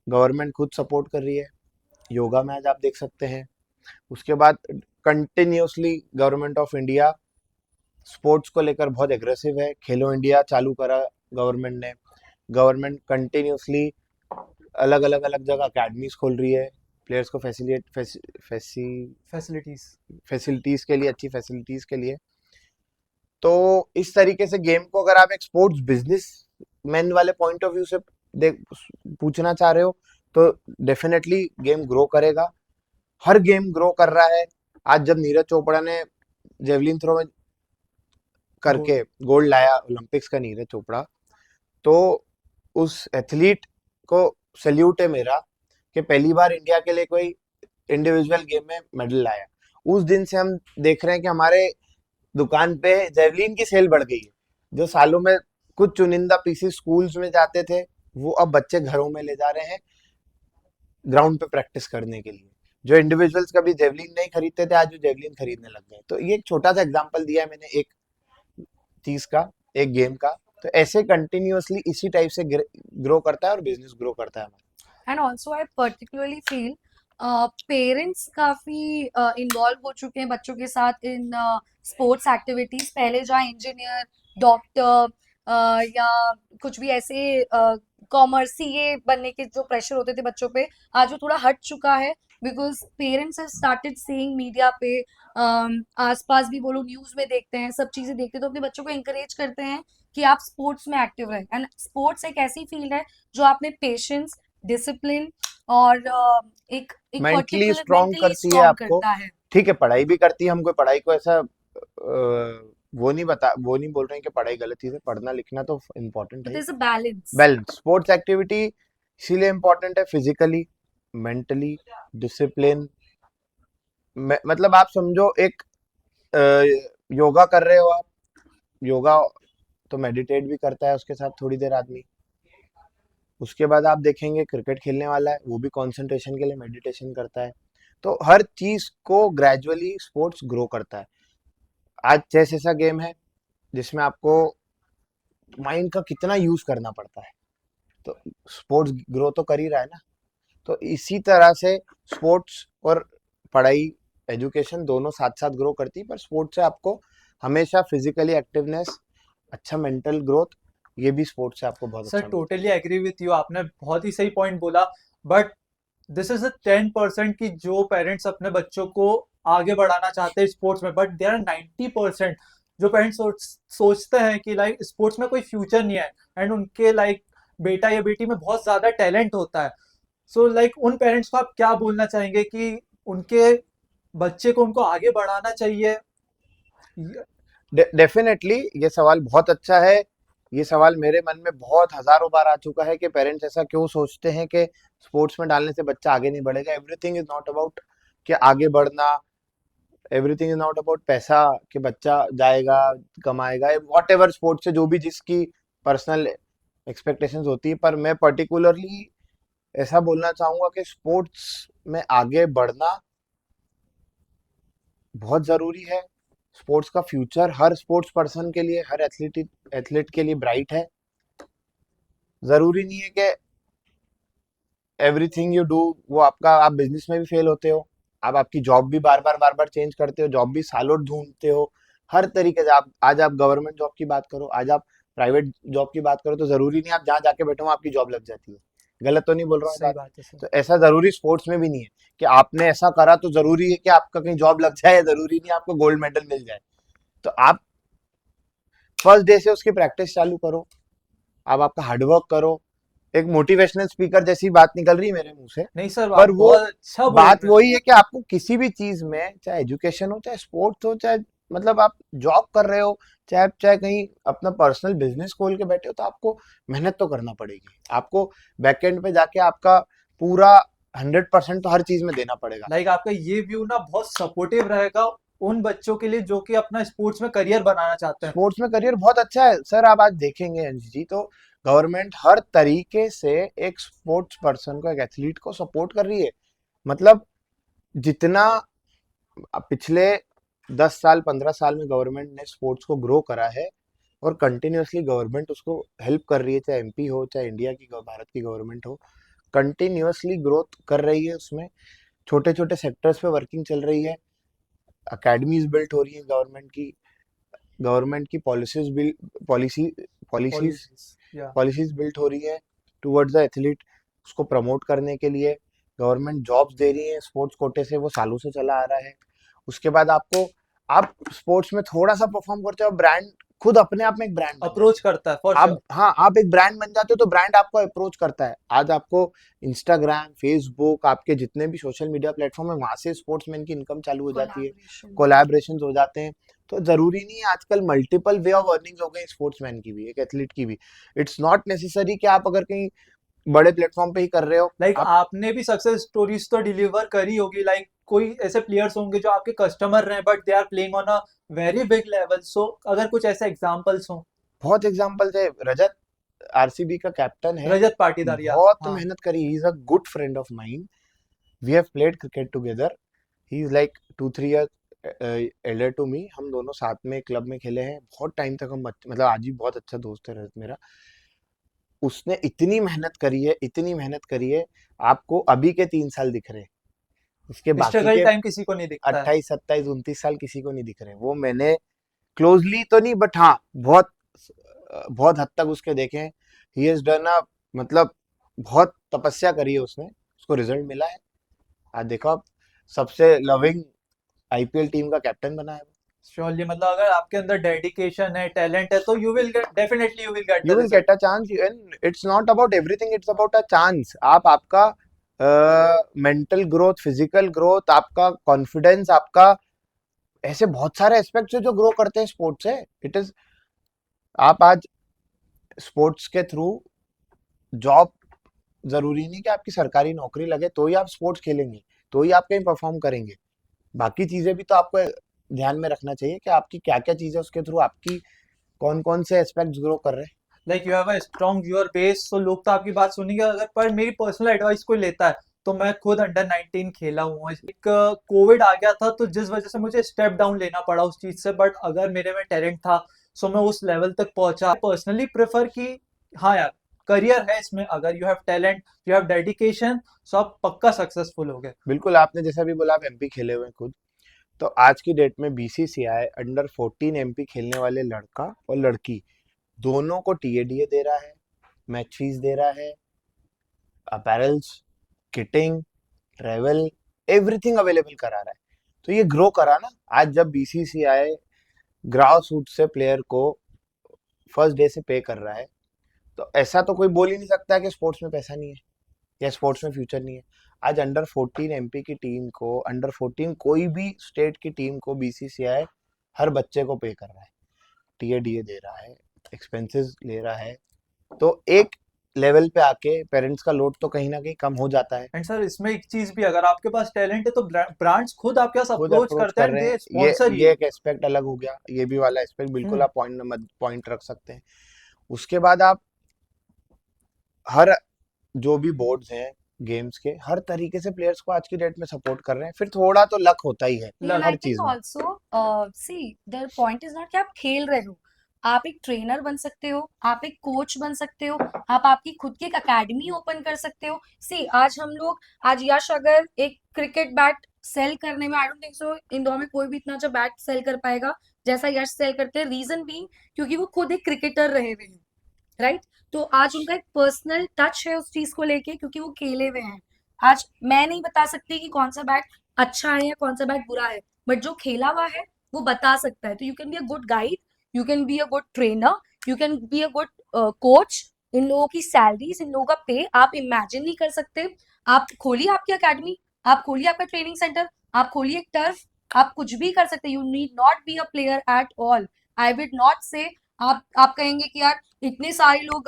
गवर्नमेंट खुद सपोर्ट कर रही है। योगा में आज आप देख सकते हैं। उसके बाद continuously government of India sports को लेकर बहुत एग्रेसिव है। खेलो इंडिया चालू करा गवर्नमेंट ने। गवर्नमेंट कंटिन्यूअसली अलग अलग अलग जगह अकेडमीज खोल रही है, प्लेयर्स को फैसिलिटीज। फैसिलिटीज के लिए, अच्छी फैसिलिटीज के लिए। तो इस तरीके से गेम को अगर आप एक स्पोर्ट्स बिजनेस मैन वाले पॉइंट ऑफ व्यू से देख पूछना चाह रहे हो, तो डेफिनेटली गेम ग्रो करेगा। हर गेम ग्रो कर रहा है। आज जब नीरज चोपड़ा ने जेवलिन थ्रो में करके गोल्ड लाया, ओलंपिक्स का नीरज चोपड़ा, तो उस एथलीट को सल्यूट है मेरा कि पहली बार इंडिया के लिए कोई इंडिविजुअल गेम में मेडल लाया। उस दिन से हम देख रहे हैं कि हमारे दुकान पे जेवलिन की सेल बढ़ गई है। जो सालों में कुछ चुनिंदा पीसेस स्कूल्स में जाते थे, वो अब बच्चे घरों में ले जा रहे हैं ग्राउंड पे प्रैक्टिस करने के लिए। जो इंडिविजुअल्स कभी जेवलिन नहीं खरीदते थे, आज वो जेवलिन खरीदने लग गए। तो ये एक छोटा सा एग्जांपल दिया है मैंने एक चीज का, एक गेम का। तो ऐसे कंटिन्यूअसली इसी टाइप से ग्रो करता है और बिजनेस ग्रो करता है हमारा। And also I particularly feel parents काफी इन्वॉल्व हो चुके हैं बच्चों के साथ इन स्पोर्ट्स एक्टिविटीज। पहले जहाँ इंजीनियर, डॉक्टर या कुछ भी ऐसे कॉमर्स सीए बनने के जो प्रेशर होते थे बच्चों पे, आज वो थोड़ा हट चुका है। Because parents have started seeing media पे, आसपास भी वो लोग न्यूज में देखते हैं, सब चीजें देखते हैं, तो अपने बच्चों को encourage करते हैं कि आप स्पोर्ट्स में एक्टिव रहें। एंड स्पोर्ट्स एक ऐसी फील्ड है जो आपने पेशेंस, डिसिप्लिन और एक एक मेंटली पर्टिकुलर स्ट्रांग मेंटली करती है स्ट्रॉन्ग आपको। करता है। ठीक है, पढ़ाई भी करती है। हम कोई पढ़ाई को ऐसा वो नहीं बोल रहे हैं कि पढ़ाई गलत चीज है, पढ़ना लिखना तो इम्पोर्टेंट बट है। There is a balance. Balance, sports activity इसीलिए इम्पोर्टेंट है, फिजिकली, मेंटली, डिसिप्लिन। मतलब आप समझो एक योगा कर रहे हो आप, योगा तो मेडिटेट भी करता है उसके साथ थोड़ी देर आदमी। उसके बाद आप देखेंगे क्रिकेट खेलने वाला है, वो भी कंसंट्रेशन के लिए मेडिटेशन करता है। तो हर चीज को ग्रेजुअली स्पोर्ट्स ग्रो करता है। आज चेस ऐसा गेम है जिसमें आपको माइंड का कितना यूज करना पड़ता है, तो स्पोर्ट्स ग्रो तो कर ही रहा है ना। तो इसी तरह से स्पोर्ट्स और पढ़ाई, एजुकेशन दोनों साथ साथ ग्रो करती है। पर स्पोर्ट्स से आपको हमेशा फिजिकली एक्टिवनेस, अच्छा मेंटल ग्रोथ, ये भी स्पोर्ट्स से आपको बहुत सर अच्छा मिलता टोटली एग्री विथ यू, आपने बहुत ही सही पॉइंट बोला। बट दिस इज अ 10% की जो पेरेंट्स अपने बच्चों को आगे बढ़ाना चाहते हैं स्पोर्ट्स में, बट देर आर 90% जो पेरेंट्स सोचते हैं कि लाइक स्पोर्ट्स में कोई फ्यूचर नहीं है, एंड उनके लाइक बेटा या बेटी में बहुत ज्यादा टैलेंट होता है। सो लाइक उन पेरेंट्स को आप क्या बोलना चाहेंगे कि उनके बच्चे को उनको आगे बढ़ाना चाहिए? डेफिनेटली ये सवाल बहुत अच्छा है। ये सवाल मेरे मन में बहुत हजारों बार आ चुका है कि पेरेंट्स ऐसा क्यों सोचते हैं कि स्पोर्ट्स में डालने से बच्चा आगे नहीं बढ़ेगा। एवरीथिंग इज नॉट अबाउट कि आगे बढ़ना, एवरीथिंग इज नॉट अबाउट पैसा कि बच्चा जाएगा कमाएगा, वॉट एवर स्पोर्ट्स से जो भी जिसकी पर्सनल एक्सपेक्टेशंस होती है। पर मैं पर्टिकुलरली ऐसा बोलना चाहूंगा कि स्पोर्ट्स में आगे बढ़ना बहुत जरूरी है। स्पोर्ट्स का फ्यूचर हर स्पोर्ट्स पर्सन के लिए, हर एथलीट के लिए ब्राइट है। जरूरी नहीं है कि एवरीथिंग यू डू वो आपका, आप बिजनेस में भी फेल होते हो, आप आपकी जॉब भी बार बार चेंज करते हो, जॉब भी सालों ढूंढते हो। हर तरीके से आप आज आप गवर्नमेंट जॉब की बात करो, आज आप प्राइवेट जॉब की बात करो, तो जरूरी नहीं आप जहाँ जाके बैठो वहाँ आपकी जॉब लग जाती है। गलत तो नहीं बोल रहा हूँ सही बात? बात है सर। तो ऐसा जरूरी स्पोर्ट्स में भी नहीं है कि आपने ऐसा करा तो जरूरी है कि आपका कहीं जॉब लग जाए, जरूरी नहीं आपको गोल्ड मेडल मिल जाए। तो आप फर्स्ट डे से उसकी प्रैक्टिस चालू करो, आप आपका हार्डवर्क करो। एक मोटिवेशनल स्पीकर जैसी बात निकल रही है मेरे मुंह से, नहीं सर, पर आप वो बहुत अच्छा बोल बात रहे हैं। वही है कि आपको किसी भी चीज में, चाहे एजुकेशन हो, चाहे स्पोर्ट्स हो, चाहे मतलब आप जॉब कर रहे हो, चाहे कहीं अपना पर्सनल बिजनेस खोल के बैठे हो, तो आपको मेहनत तो करना पड़ेगी। आपको बैकएंड पे जाके आपका पूरा 100% तो हर चीज में देना पड़ेगा। लाइक आपका ये व्यू ना बहुत सपोर्टिव रहेगा उन बच्चों के लिए जो कि अपना स्पोर्ट्स में करियर बनाना चाहते हैं। स्पोर्ट्स में करियर बहुत अच्छा है सर। आप आज देखेंगे अंश जी, तो गवर्नमेंट हर तरीके से एक स्पोर्ट्स पर्सन को, एक एथलीट को सपोर्ट कर रही है। मतलब जितना पिछले 10 साल 15 साल में गवर्नमेंट ने स्पोर्ट्स को ग्रो करा है, और कंटिन्यूअसली गवर्नमेंट उसको हेल्प कर रही है, चाहे एमपी हो, चाहे इंडिया की भारत की गवर्नमेंट हो, कंटिन्यूअसली ग्रोथ कर रही है उसमें। छोटे छोटे सेक्टर्स पे वर्किंग चल रही है, अकेडमीज बिल्ट हो रही है गवर्नमेंट की पॉलिसी पॉलिसीज पॉलिसीज या पॉलिसीज बिल्ट हो रही है टुवर्ड्स द एथलीट। उसको प्रमोट करने के लिए गवर्नमेंट जॉब्स दे रही है स्पोर्ट्स कोटे से, वो सालों से चला आ रहा है। उसके बाद आप स्पोर्ट्स में थोड़ा सा परफॉर्म करते हो, ब्रांड खुद अपने आप में एक ब्रांड बन अप्रोच जाते करता है फॉर हो आप। श्योर। हाँ, आप एक ब्रांड बन जाते हो तो ब्रांड आपको अप्रोच करता है। आज आपको इंस्टाग्राम, फेसबुक, आपके जितने भी सोशल मीडिया प्लेटफॉर्म है, वहां से स्पोर्ट्समैन की इनकम चालू हो जाती है, कोलैबोरेशन। कोलैबोरेशन हो जाते हैं। तो जरूरी नहीं है, आजकल मल्टीपल वे ऑफ अर्निंग हो गए स्पोर्ट्समैन की भी, एक एथलीट की भी। इट्स नॉट नेसेसरी कि आप अगर कहीं बड़े प्लेटफॉर्म पे ही कर रहे हो लाइक आप। आपने भी सक्सेस स्टोरीज तो डिलीवर करी होगी। लाइक कोई ऐसे प्लेयर्स होंगे जो आपके कस्टमर रहे but they are playing on a very big level. So अगर कुछ ऐसे एग्जांपल्स हो। बहुत एग्जांपल्स है। रजत आरसीबी का कैप्टन है, रजत पाटीदार, बहुत हाँ। मेहनत करी। He is a good friend of mine, we have played cricket together. He is like 2-3 years elder to me. हम दोनों साथ में क्लब में खेले हैं बहुत टाइम तक। मतलब आज भी बहुत अच्छा दोस्त है रजत मेरा। उसने इतनी मेहनत करी है, इतनी मेहनत करी है। आपको अभी के 3 साल दिख रहे हैं, उसके बाकी स्ट्रगल के टाइम किसी को नहीं दिखता है। 28 27 29 साल किसी को नहीं दिख रहे। वो मैंने क्लोजली तो नहीं, बट हाँ बहुत बहुत हद तक उसके देखे हैं। ही हैज डन अ, मतलब बहुत तपस्या करी है उसने, उसको रिजल्ट मिला है। आज देखो आप, सबसे लविंग आईपीएल टीम का कैप्टन बना है। श्योरली, मतलब अगर आपके अंदर डेडिकेशन है, टैलेंट है, तो you will get, definitely you will get you the will result. Get a chance, and it's not about everything, it's about a chance. आप आपका मेंटल ग्रोथ, फिजिकल ग्रोथ, आपका कॉन्फिडेंस, आपका ऐसे बहुत सारे एस्पेक्ट्स है जो ग्रो करते हैं स्पोर्ट्स से। इट इज, आप आज स्पोर्ट्स के थ्रू जॉब, जरूरी नहीं कि आपकी सरकारी नौकरी लगे तो ही आप स्पोर्ट्स खेलेंगे, तो ही आप कहीं परफॉर्म करेंगे। बाकी चीजें भी तो आपको ध्यान में रखना चाहिए कि आपकी क्या क्या चीजें, उसके थ्रू आपकी कौन कौन से एस्पेक्ट्स ग्रो कर रहे हैं। Like you have a strong viewer base, तो लोग तो आपकी बात सुनेंगे। अगर पर मेरी पर्सनल एडवाइस कोई लेता है, तो मैं खुद अंडर 19 खेला हूँ। एक कोविड आ गया था तो जिस वजह से मुझे स्टेप डाउन लेना पड़ा उस चीज से, बट अगर मेरे में टैलेंट था सो मैं उस लेवल तक पहुंचा। पर्सनली प्रेफर कि हाँ यार, करियर है इसमें, अगर you have talent, you have dedication, so आप पक्का सक्सेसफुल होगे। बिल्कुल, आपने जैसा भी बोला, आप एमपी खेले हुए हैं खुद। तो आज की डेट में बीसीसीआई अंडर 14 एमपी खेलने वाले लड़का और लड़की दोनों को टीएडीए दे रहा है, मैच फीस दे रहा है, apparels, kiting, travel, everything available करा रहा है। तो ये ग्रो करा ना। आज जब बीसीसीआई ग्रास रूट से प्लेयर को फर्स्ट डे से पे कर रहा है, तो ऐसा तो कोई बोल ही नहीं सकता कि स्पोर्ट्स में पैसा नहीं है। या स्पोर्ट्स में फ्यूचर नहीं है। आज अंडर 14 एमपी की टीम को, अंडर 14 कोई भी स्टेट की टीम को बीसीसीआई हर बच्चे को पे कर रहा है, टीएडीए दे रहा है, एक्सपेंसेस ले रहा है। तो एक लेवल पे आके पेरेंट्स का लोड तो कहीं ना कहीं कम हो जाता है। एंड सर इसमें एक चीज भी, अगर आपके पास टैलेंट है तो ब्रांड्स खुद आपके पास खुद अप्रोच अप्रोच करते कर हैं, रहे दे हैं, स्पॉन्सर ये एक एस्पेक्ट अलग हो गया, ये भी वाला एस्पेक्ट बिल्कुल आप पॉइंट रख सकते हैं। उसके बाद आप हर जो भी बोर्ड्स हैं गेम्स के, हर तरीके से प्लेयर्स को आज की डेट में सपोर्ट कर रहे हैं। फिर थोड़ा तो लक होता ही है And हर I चीज think में। also, see, the point is not कि आप खेल रहे हो, आप एक ट्रेनर बन सकते हो, आप एक कोच बन सकते हो, आप आपकी खुद की एक अकेडमी ओपन कर सकते हो। सी आज यश अगर एक क्रिकेट बैट सेल करने में, I don't think so Indore में कोई भी इतना अच्छा बैट सेल कर पाएगा जैसा यश सेल करते हैं। रीजन भी क्योंकि वो खुद एक क्रिकेटर रहे हुए हैं, राइट? तो आज उनका एक पर्सनल टच है उस चीज को लेके, क्योंकि वो खेले हुए हैं। आज मैं नहीं बता सकती कि कौन सा बैट अच्छा है या कौन सा बैट बुरा है, बट जो खेला हुआ है वो बता सकता है। तो you can be a good guide, you can be a good trainer, you can be a good coach. इन लोगों की सैलरीज, इन लोगों का पे आप इमेजिन नहीं कर सकते। आप खोलिए आपकी अकेडमी, आप खोलिए आपका ट्रेनिंग सेंटर, आप खोलिए एक टर्फ, आप कुछ भी कर सकते हैं। You need not be a player at all. I would not say आप कहेंगे कि यार इतने सारे लोग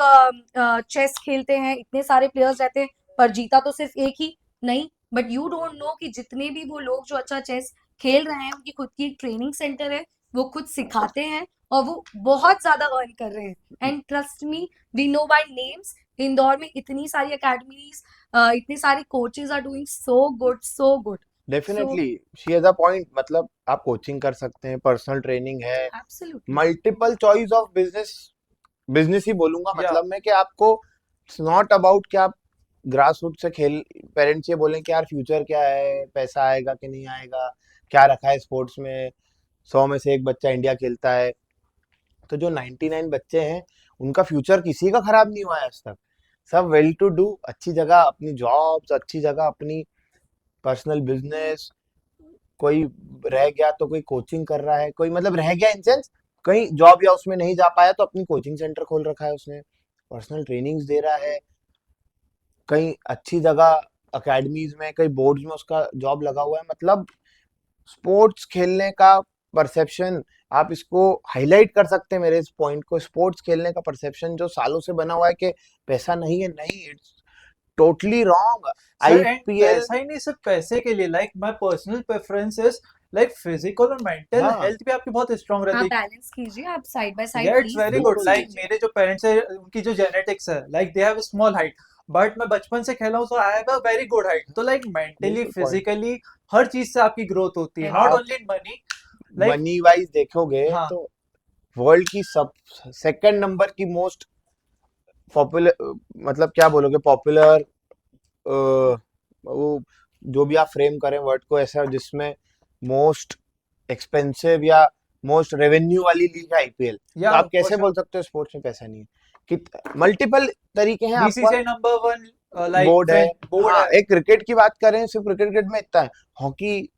चेस खेलते हैं, इतने सारे प्लेयर्स रहते हैं, पर जीता तो सिर्फ एक ही नहीं। बट यू डोंट नो कि जितने भी वो लोग जो अच्छा चेस खेल रहे हैं, उनकी खुद की एक ट्रेनिंग सेंटर है, वो खुद सिखाते हैं और वो बहुत ज्यादा अर्न कर रहे हैं। And trust me, we know by names. Indore में इतनी सारी अकेडमीज, इतने सारे coaches are doing so good, so good. So definitely she has a point. मतलब आप कोचिंग कर सकते हैं, पर्सनल ट्रेनिंग है, absolutely multiple choice of business, business ही बोलूंगा या मतलब मैं, कि आपको इट्स नॉट अबाउट कि आप ग्रास रूट से खेल, पेरेंट्स ये बोलें कि यार फ्यूचर क्या है, पैसा आएगा कि नहीं आएगा, क्या रखा है स्पोर्ट्स में, 100 में से एक बच्चा इंडिया खेलता है। तो जो 99 बच्चे हैं उनका फ्यूचर किसी का खराब नहीं हुआ है आज तक। सब वेल टू डू, अच्छी जगह अपनी जॉब्स, अच्छी जगह अपनी पर्सनल बिजनेस। कोई रह गया तो कोई कोचिंग कर रहा है, कोई मतलब रह गया इन सेंस कहीं जॉब या उसमें नहीं जा पाया तो अपनी कोचिंग सेंटर खोल रखा है उसने, पर्सनल ट्रेनिंग्स दे रहा है, कहीं अच्छी जगह अकेडमीज में, कई बोर्ड्स में उसका जॉब लगा हुआ है। मतलब स्पोर्ट्स खेलने का परसेप्शन, आप इसको हाईलाइट कर सकते हैं मेरे इस पॉइंट को, स्पोर्ट्स खेलने का परसेप्शन जो सालों से बना हुआ है कि पैसा नहीं है, नहीं, it's totally wrong. Sir and IPL, पैसा ही नहीं, सिर्फ पैसे के लिए, like my personal preference is like physical और मेंटल हाँ हेल्थ भी आपकी बहुत स्ट्रांग रहती आप है। बैलेंस कीजिए, आप साइड बाय साइड या it's please very good, both बिल्कुल लाइक कीजिए। मेरे जो पेरेंट्स है उनकी जो जेनेटिक्स है, like they have small height, but मैं बचपन से खेला हूँ so I have a very good height. तो लाइक मेंटली बिल्कुल पॉइंट। फिजिकली हर चीज से आपकी ग्रोथ होती है, नॉट आप only in money. Like money wise देखोगे हाँ तो वर्ल्ड की सब सेकंड नंबर की मोस्ट पॉपुलर, मतलब क्या बोलोगे, पॉपुलर, वो जो भी आप फ्रेम करें वर्ड को ऐसा, जिसमें मोस्ट एक्सपेंसिव या मोस्ट रेवेन्यू वाली लीग है आईपीएल। या तो आप फॉर कैसे बोल श्योर सकते हो स्पोर्ट्स में पैसा नहीं है? कि मल्टीपल तरीके हैं आपका, BCCI number one like board है। बोर्ड हाँ, है। एक क्रिकेट की बात करें, सिर्फ क्रिकेट में इतना है, हॉकी,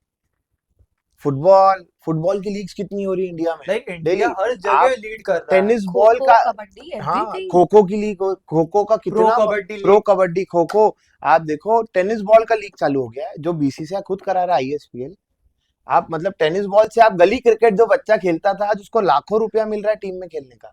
फुटबॉल, फुटबॉल की लीग्स कितनी हो रही है इंडिया में लाइक इंडिया डेली। हर आप जगह लीड कर रहा है। टेनिस खो बॉल खो का, कबड्डी हाँ, एवरीथिंग। खो खो की लीग, खो खो का प्रो कितना, कबड्डी प्रो लीग। कबड्डी, खो खो, आप देखो टेनिस बॉल का लीग चालू हो गया है जो बीसीसीआई खुद करा रहा है, आईएसपीएल। आप मतलब टेनिस बॉल से आप गली क्रिकेट जो बच्चा खेलता था आज उसको लाखों रुपया मिल रहा है टीम में खेलने का।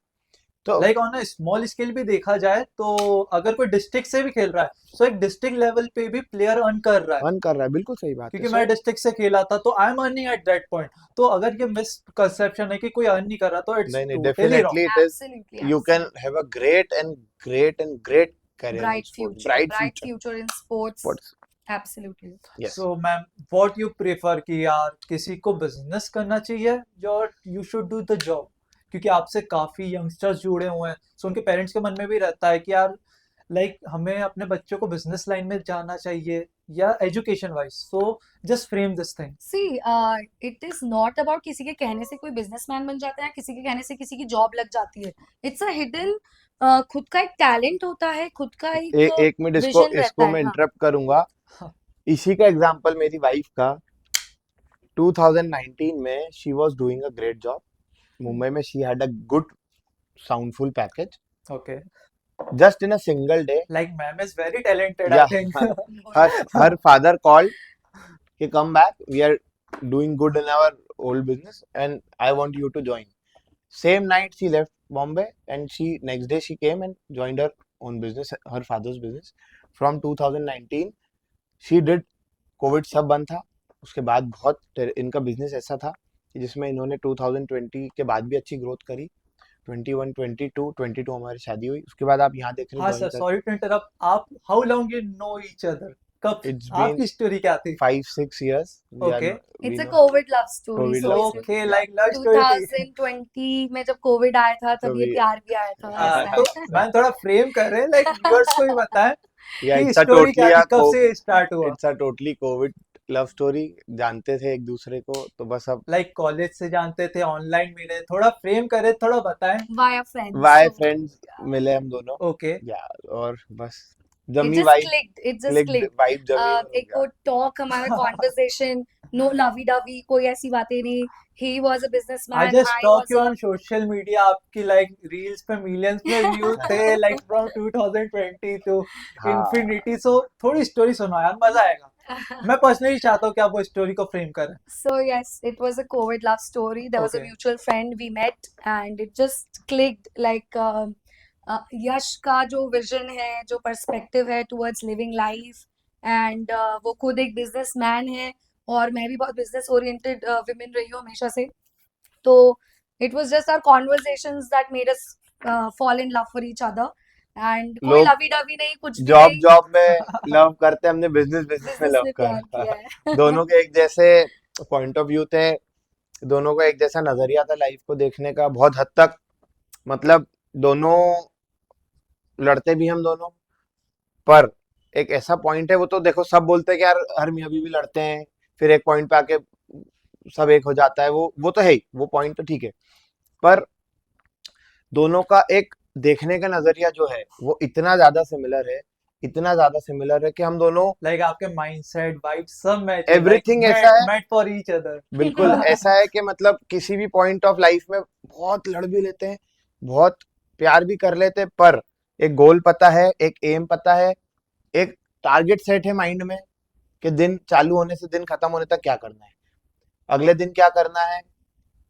तो like on a small scale भी देखा जाए तो अगर कोई डिस्ट्रिक्ट से भी खेल रहा है तो एक डिस्ट्रिक्ट लेवल पे भी प्लेयर अर्न कर रहा है। अर्न कर रहा है, बिल्कुल सही बात है। क्योंकि सो मैं डिस्ट्रिक्ट से खेला था तो I am earning at that point. तो अगर ये मिसकंसेप्शन है कि कोई अर्न नहीं कर रहा तो इट्स नहीं नहीं, totally wrong. Definitely it is, absolutely you can absolutely. Have a great career in sports, bright bright future future in sports. Sports. Absolutely. Yes. So ma'am, what you prefer कि यार किसी को बिजनेस करना चाहिए और you should do the job? क्योंकि आपसे काफी यंगस्टर्स जुड़े हुए हैं, सो उनके पेरेंट्स के मन में भी रहता है कि यार लाइक हमें अपने बच्चों को बिजनेस लाइन में जाना चाहिए या education wise. So just frame this thing. See, it is not about किसी के कहने से कोई बिजनेसमैन बन जाता है, किसी के कहने से किसी की जॉब लग जाती है। इट्स अ हिडन, खुद का एक टैलेंट होता है, खुद का एक एक मिनट, इसको विजन रहता इसको है। मैं हाँ, इंटरप्ट करूंगा। इसी का एग्जांपल मेरी वाइफ का, 2019 में she was doing a great job Mumbai में, she had a good soundful package. Okay just in a single day. Like ma'am is very talented, I Yeah, think. her father called, he come back, we are doing good in our old business and I want you to join. Same night she left Bombay and she next day she came and joined her own business, her father's business. From 2019 she did, Covid सब बंद था, उसके बाद बहुत इनका business ऐसा था कि जिसमें इन्होंने 2020 के बाद भी अच्छी ग्रोथ करी। 21, 22 हमारी शादी हुई, उसके बाद आप यहाँ देख रहे हाँ हो सर, 2000, सॉरी टू इंटरप्ट, आप how long you know each other, कब it's been आपकी स्टोरी क्या थी? 5-6 years we are Okay. we It's a know COVID love story. COVID So love it's story, Okay, yeah. like love story थी। 2020 में जब Covid आया था तो तब ये we प्यार भी आया था हाँ, ऐसा तो है। मैम थोड़ा फ्रेम कर रहे हैं, लाइक व्यूअर्स को भी बताएं yeah, कि it's a स्टोरी क्या totally थी, a कब co से स्टार्ट हुआ? it's a totally COVID love story, जानते थे एक दूसरे को तो बस अब लाइक कॉलेज से जानते थे, ऑनलाइन मिले, थोड़ा फ्रेम करें, थोड़ा बताएं। Via friends. Via So friends मिले हम दोनों, ओके, या और बस it जमी just vibe, clicked. It just click clicked. Vibe जमी और हो एक वो गया। टॉक हमारा कॉन्वर्सेशन, नो लवी डवी, कोई ऐसी बातें नहीं। He was a I businessman. Just I stock was you a on social media, आपकी लाइक रील्स पे मिलियंस में व्यूज थे, लाइक फ्रॉम 2020 टू हाँ इन्फिनिटी। सो थोड़ी स्टोरी सुनाओ यार, मजा आएगा। मैं पर्सनली चाहता हूँ कि आप वो स्टोरी को फ्रेम करें। So yes, it was a COVID love story. There was a Okay. mutual friend we met, and it just clicked. Like यश का जो विजन है, जो पर्सपेक्टिव है towards living life, and वो खुद एक बिजनेसमैन है और मैं भी बहुत बिजनेस ओरिएंटेड विमेन रही हूँ हमेशा से। तो it was just our conversations that made us fall in love for each other. And कोई लोग लवी डवी नहीं, कुछ भी जॉब नहीं, जॉब में लव करते, हमने बिजनेस बिजनेस में बिजनेस लव में प्यार करा। किया है। दोनों के एक जैसे पॉइंट ऑफ व्यू थे, दोनों का एक जैसा नजरिया था लाइफ को देखने का, बहुत हद तक मतलब दोनों लड़ते भी हम दोनों, पर एक ऐसा पॉइंट है, वो तो देखो सब बोलते हैं कि यार हर मियाँ बीवी लड़ते हैं, फिर एक पॉइंट पे आके सब एक हो जाता है, वो तो है ही, वो पॉइंट तो ठीक है, पर दोनों का एक देखने का नजरिया जो है वो इतना ज्यादा सिमिलर है, इतना ज्यादा सिमिलर है कि हम दोनों लाइक आपके माइंडसेट, वाइब सब मैच है, लाइक एवरीथिंग ऐसा है, मेट फॉर ईच अदर। बिल्कुल ऐसा है कि मतलब किसी भी पॉइंट ऑफ लाइफ में बहुत लड़ भी लेते हैं, बहुत प्यार भी कर लेते हैं, पर एक गोल पता है, एक एम पता है, एक टारगेट सेट है माइंड में कि दिन चालू होने से दिन खत्म होने तक क्या करना है, अगले दिन क्या करना है,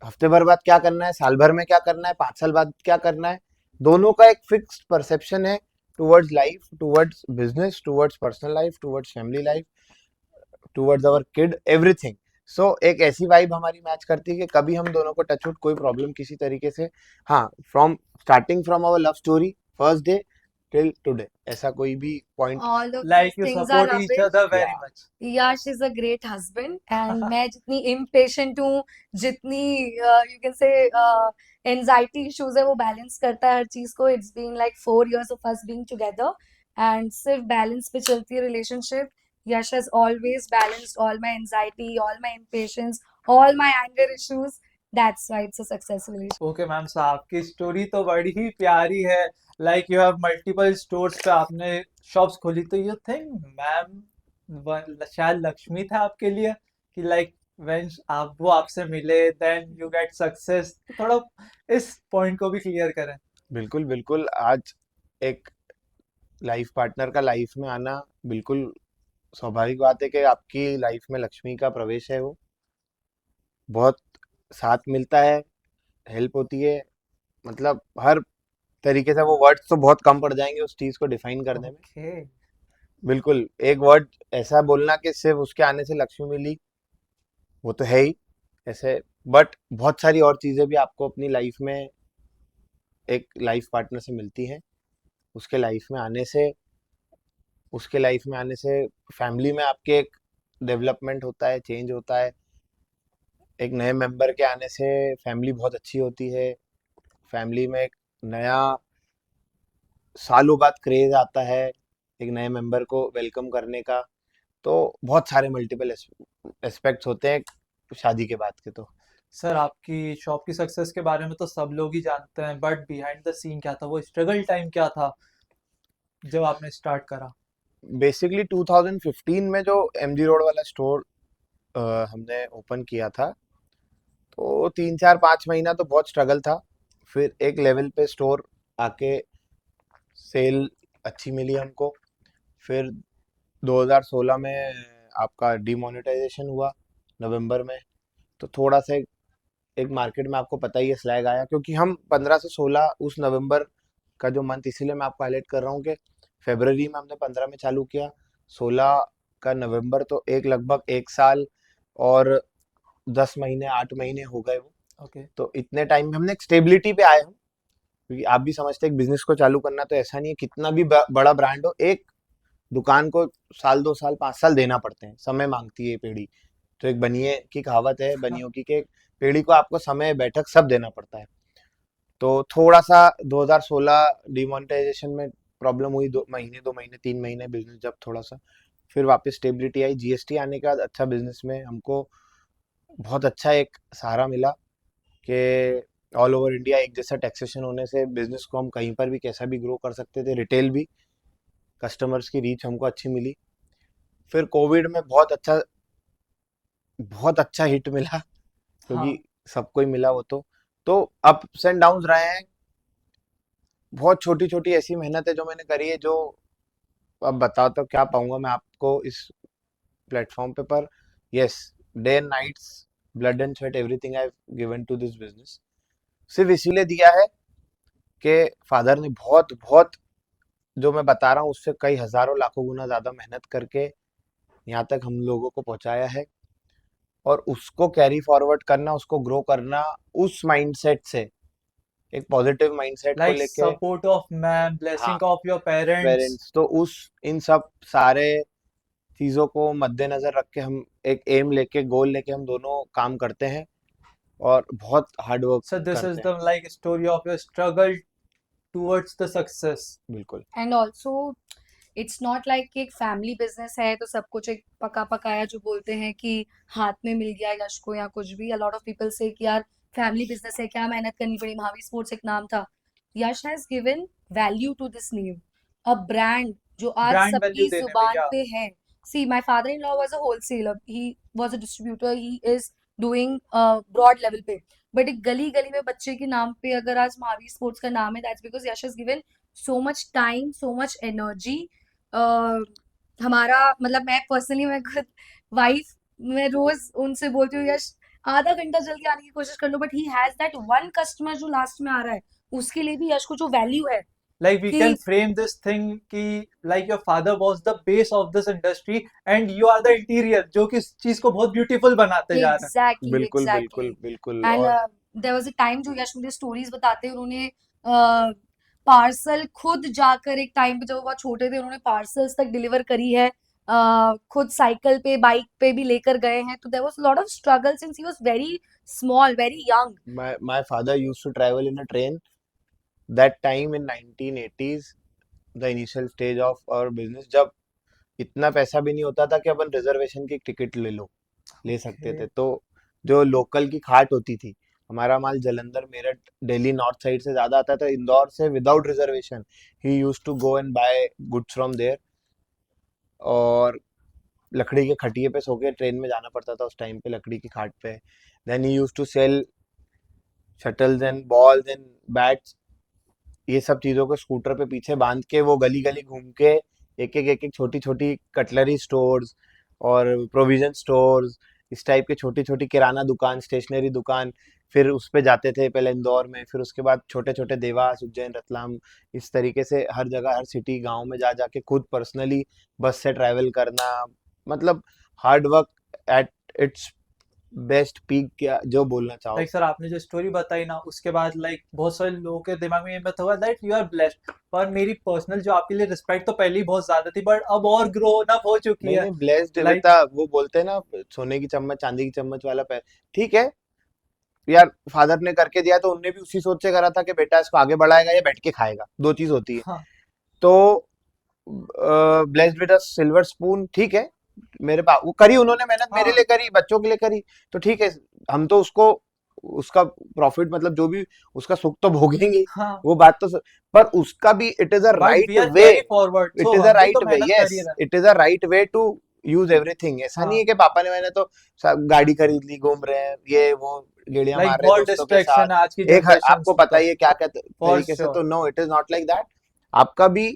हफ्ते भर बाद क्या करना है, साल भर में क्या करना है, 5 साल बाद क्या करना है। दोनों का एक फिक्स्ड परसेप्शन है towards life, towards business, towards personal life, towards family life, towards our kid, everything. So एक ऐसी वाइब हमारी मैच करती है कि कभी हम दोनों को टचवुड कोई प्रॉब्लम किसी तरीके से, हाँ, from our love story first day till today, ऐसा कोई भी point, All of like these you things are support each rubbish. Other very या much. Yash is a great husband, and मैं जितनी impatient हूँ, जितनी you can say anxiety issues है, वो balance करता है हर चीज को। It's been like 4 years of us being together, and सिर्फ balance पे चलती है relationship. Yash has always balanced all my anxiety, all my impatience, all my anger issues. That's why it's a successful relationship. Okay ma'am, so आपकी story तो बड़ी ही प्यारी है। Like you have multiple stores पे आपने शॉप्स खोली, तो यू थिंक मैम शायद लक्ष्मी था आपके लिए कि लाइक व्हेन आप वो आपसे मिले देन यू गेट सक्सेस। थोड़ा इस पॉइंट को भी क्लियर करें। बिल्कुल बिल्कुल, आज एक लाइफ पार्टनर का लाइफ में आना बिल्कुल स्वाभाविक बात है कि आपकी लाइफ में लक्ष्मी का प्रवेश है, वो बहुत साथ मिलता है, हेल्प होती है, मतलब हर तरीके से, वो वर्ड्स तो बहुत कम पड़ जाएंगे उस चीज को डिफाइन करने में। ओके, बिल्कुल एक वर्ड ऐसा बोलना कि सिर्फ उसके आने से लक्ष्मी मिली, वो तो है ही ऐसे, बट बहुत सारी और चीजें भी आपको अपनी लाइफ में एक लाइफ पार्टनर से मिलती हैं, उसके लाइफ में आने से, उसके लाइफ में आने से फैमिली में आपके एक डेवलपमेंट होता है, चेंज होता है, एक नए मेंबर के आने से फैमिली बहुत अच्छी होती है, फैमिली में एक नया सालों बाद क्रेज आता है एक नए मेंबर को वेलकम करने का, तो बहुत सारे मल्टीपल एस्पेक्ट्स होते हैं शादी के बाद के। तो सर आपकी शॉप की सक्सेस के बारे में तो सब लोग ही जानते हैं, बट बिहाइंड द सीन क्या था, वो स्ट्रगल टाइम क्या था जब आपने स्टार्ट करा? बेसिकली 2015 में जो एमजी रोड वाला स्टोर हमने ओपन किया था, तो 3-4-5 महीना तो बहुत स्ट्रगल था, फिर एक लेवल पे स्टोर आके सेल अच्छी मिली हमको। फिर 2016 में आपका डिमोनेटाइजेशन हुआ नवंबर में, तो थोड़ा सा एक मार्केट में आपको पता ही है स्लैग आया, क्योंकि हम 15 से 16 उस नवंबर का जो मंथ, इसीलिए मैं आपको हाईलाइट कर रहा हूँ कि फरवरी में हमने 15 में चालू किया, 16 का नवंबर, तो लगभग 1 साल और 10 महीने 8 महीने हो गए वो। ओके। तो इतने टाइम में हमने एक स्टेबिलिटी पे आए हम, क्योंकि आप भी समझते हैं एक बिजनेस को चालू करना तो ऐसा नहीं है, कितना भी बड़ा ब्रांड हो, एक दुकान को साल 2 साल 5 साल देना पड़ते हैं, समय मांगती है ये पीढ़ी। तो एक बनिए की कहावत है बनियों की कि पीढ़ी को आपको समय बैठक सब देना पड़ता है। तो थोड़ा सा 2016 डिमोनेटाइजेशन में प्रॉब्लम हुई, 2 महीने 2 महीने 3 महीने बिजनेस जब थोड़ा सा, फिर वापस स्टेबिलिटी आई, जीएसटी आने के बाद अच्छा बिजनेस में हमको बहुत अच्छा एक सहारा मिला कि ऑल ओवर इंडिया एक जैसा टैक्सेशन होने से बिजनेस को हम कहीं पर भी कैसा भी ग्रो कर सकते थे, रिटेल भी, कस्टमर्स की रीच हमको अच्छी मिली। फिर कोविड में बहुत अच्छा हिट मिला, क्योंकि हाँ। सबको ही मिला वो तो अप्स एंड डाउन्स रहे हैं। बहुत छोटी छोटी ऐसी मेहनत है जो मैंने करी है, जो अब बता तो क्या पाऊंगा मैं आपको इस प्लेटफॉर्म पे, पर yes, day and nights, blood and sweat, everything I given to this business, सिर्फ इसीलिए दिया है कि फादर ने बहुत बहुत, जो मैं बता रहा हूँ उससे कई हजारों लाखों गुना ज्यादा मेहनत करके यहाँ तक हम लोगों को पहुंचाया है, और उसको कैरी फॉरवर्ड करना, उसको ग्रो करना उस माइंडसेट से, एक पॉजिटिव माइंडसेट को लाइक लेके। सपोर्ट ऑफ मैम, हाँ, blessing of your parents. Parents तो उस इन सब सारे चीजों को मद्देनजर रख के हम एक एम लेके, गोल लेके हम दोनों काम करते हैं, और बहुत hard work So this is करते हैं। the like story of your struggle towards the success. बिल्कुल। And also it's not like कि एक फैमिली बिजनेस है तो सब कुछ एक पका पकाया जो बोलते हैं कि हाथ में मिल गया यश को या कुछ भी। अ लॉट ऑफ पीपल से कि यार फैमिली बिजनेस है, क्या मेहनत करनी पड़ी, महावीर स्पोर्ट्स एक नाम था। Yash has given value to this name, a brand जो आज ब्रांड वैल्यू सबकी देने में, जुबान या पे है। See my father in law was a wholesaler, he was a distributor, he is doing broad level पे, बट एक गली गली में बच्चे के नाम पे अगर आज महावीर स्पोर्ट्स का नाम है, that's because Yash has given so much time, so much energy. हमारा मतलब मैं पर्सनली, मैं खुद वाइफ, मैं रोज उनसे बोलती हूँ यश आधा घंटा जल्दी आने की कोशिश कर लो, but he has that one customer जो लास्ट में आ रहा है, उसके लिए भी यश को जो वैल्यू है like we कि can frame this thing कि like your father was the base of this industry and you are the interior, जो कि इस चीज को बहुत ब्यूटीफुल बनाते जा रहे हैं। एग्जैक्टली बिल्कुल बिल्कुल एग्जैक्टली। बिल्कुल। एंड और देयर वाज अ टाइम जो यश मुझे स्टोरीज बताते हैं, उन्होंने पार्सल खुद जाकर एक टाइम पे जब वो बहुत छोटे थे उन्होंने पार्सल्स तक डिलीवर करी है, खुद साइकिल पे बाइक पे भी लेकर गए हैं। तो there was lot of struggle since he was very small, very young. my father used to travel in a train that time in 1980s, the initial stage of our business, जब इतना पैसा भी नहीं होता था कि अपन रिजर्वेशन की ticket ले सकते थे। Okay. तो जो लोकल की खाट होती थी, हमारा माल जलंधर मेरठ दिल्ली नॉर्थ साइड से ज्यादा आता था, इंदौर से without reservation he used to go and buy goods from there, और लकड़ी के खटिए पे सो के ट्रेन में जाना पड़ता था उस टाइम पे, लकड़ी की खाट पे। Then he used to sell shuttles and balls and bats, ये सब चीजों को स्कूटर पे पीछे बांध के वो गली गली घूम के एक एक छोटी छोटी कटलरी स्टोर्स और प्रोविजन स्टोर्स, इस टाइप के छोटी छोटी किराना दुकान, स्टेशनरी दुकान, फिर उस पे जाते थे पहले इंदौर में, फिर उसके बाद छोटे छोटे देवास, उज्जैन, रतलाम, इस तरीके से हर जगह, हर सिटी, गांव में जा जाके खुद पर्सनली बस से ट्रैवल करना, मतलब hard work at its best peak, क्या जो बोलना चाहो। लाइक सर आपने जो स्टोरी बताई ना, उसके बाद लाइक बहुत सारे लोगों के दिमाग में ये मत हुआ दैट यू आर ब्लेस्ड, पर मेरी पर्सनल जो आपके लिए रिस्पेक्ट तो पहले ही बहुत ज्यादा थी, बट अब और ग्रो अप हो चुकी नहीं है। नहीं, ब्लेस्ड लाइक बेटा, वो बोलते हैं ना सोने की चम्मच चांदी की चम्मच वाला पैर, ठीक है यार, फादर ने करके दिया तो उनने भी उसी सोच से करा था कि बेटा इसको आगे बढ़ाएगा या बैठ के खाएगा, दो चीज होती है। हाँ। तो blessed with a silver spoon, ठीक है, मेरे पास वो करी उन्होंने मेहनत, मेरे हाँ। लिए करी, बच्चों के लिए करी, तो ठीक है, हम तो उसको उसका प्रॉफिट, मतलब जो भी उसका सुख तो भोगेंगे ही, हाँ। वो बात तो पर उसका भी it is a but we right are way, carry forward, it so is a हम भी तो राइट वे, मेहनत कर ही यस, रहे हैं। It is a right way to use everything. ऐसा नहीं है हाँ। कि पापा ने, मैंने तो गाड़ी खरीद ली, घूम रहे हैं, ये वो गेड़ियां लाइक मार रहे हैं बहुत दोस्तों के साथ, डिस्ट्रैक्शन है आज की एक जनरेशन आपको में पता तो, ही है क्या क्या फॉर तरीके से, श्योर। तो no, it is not like that. आपका भी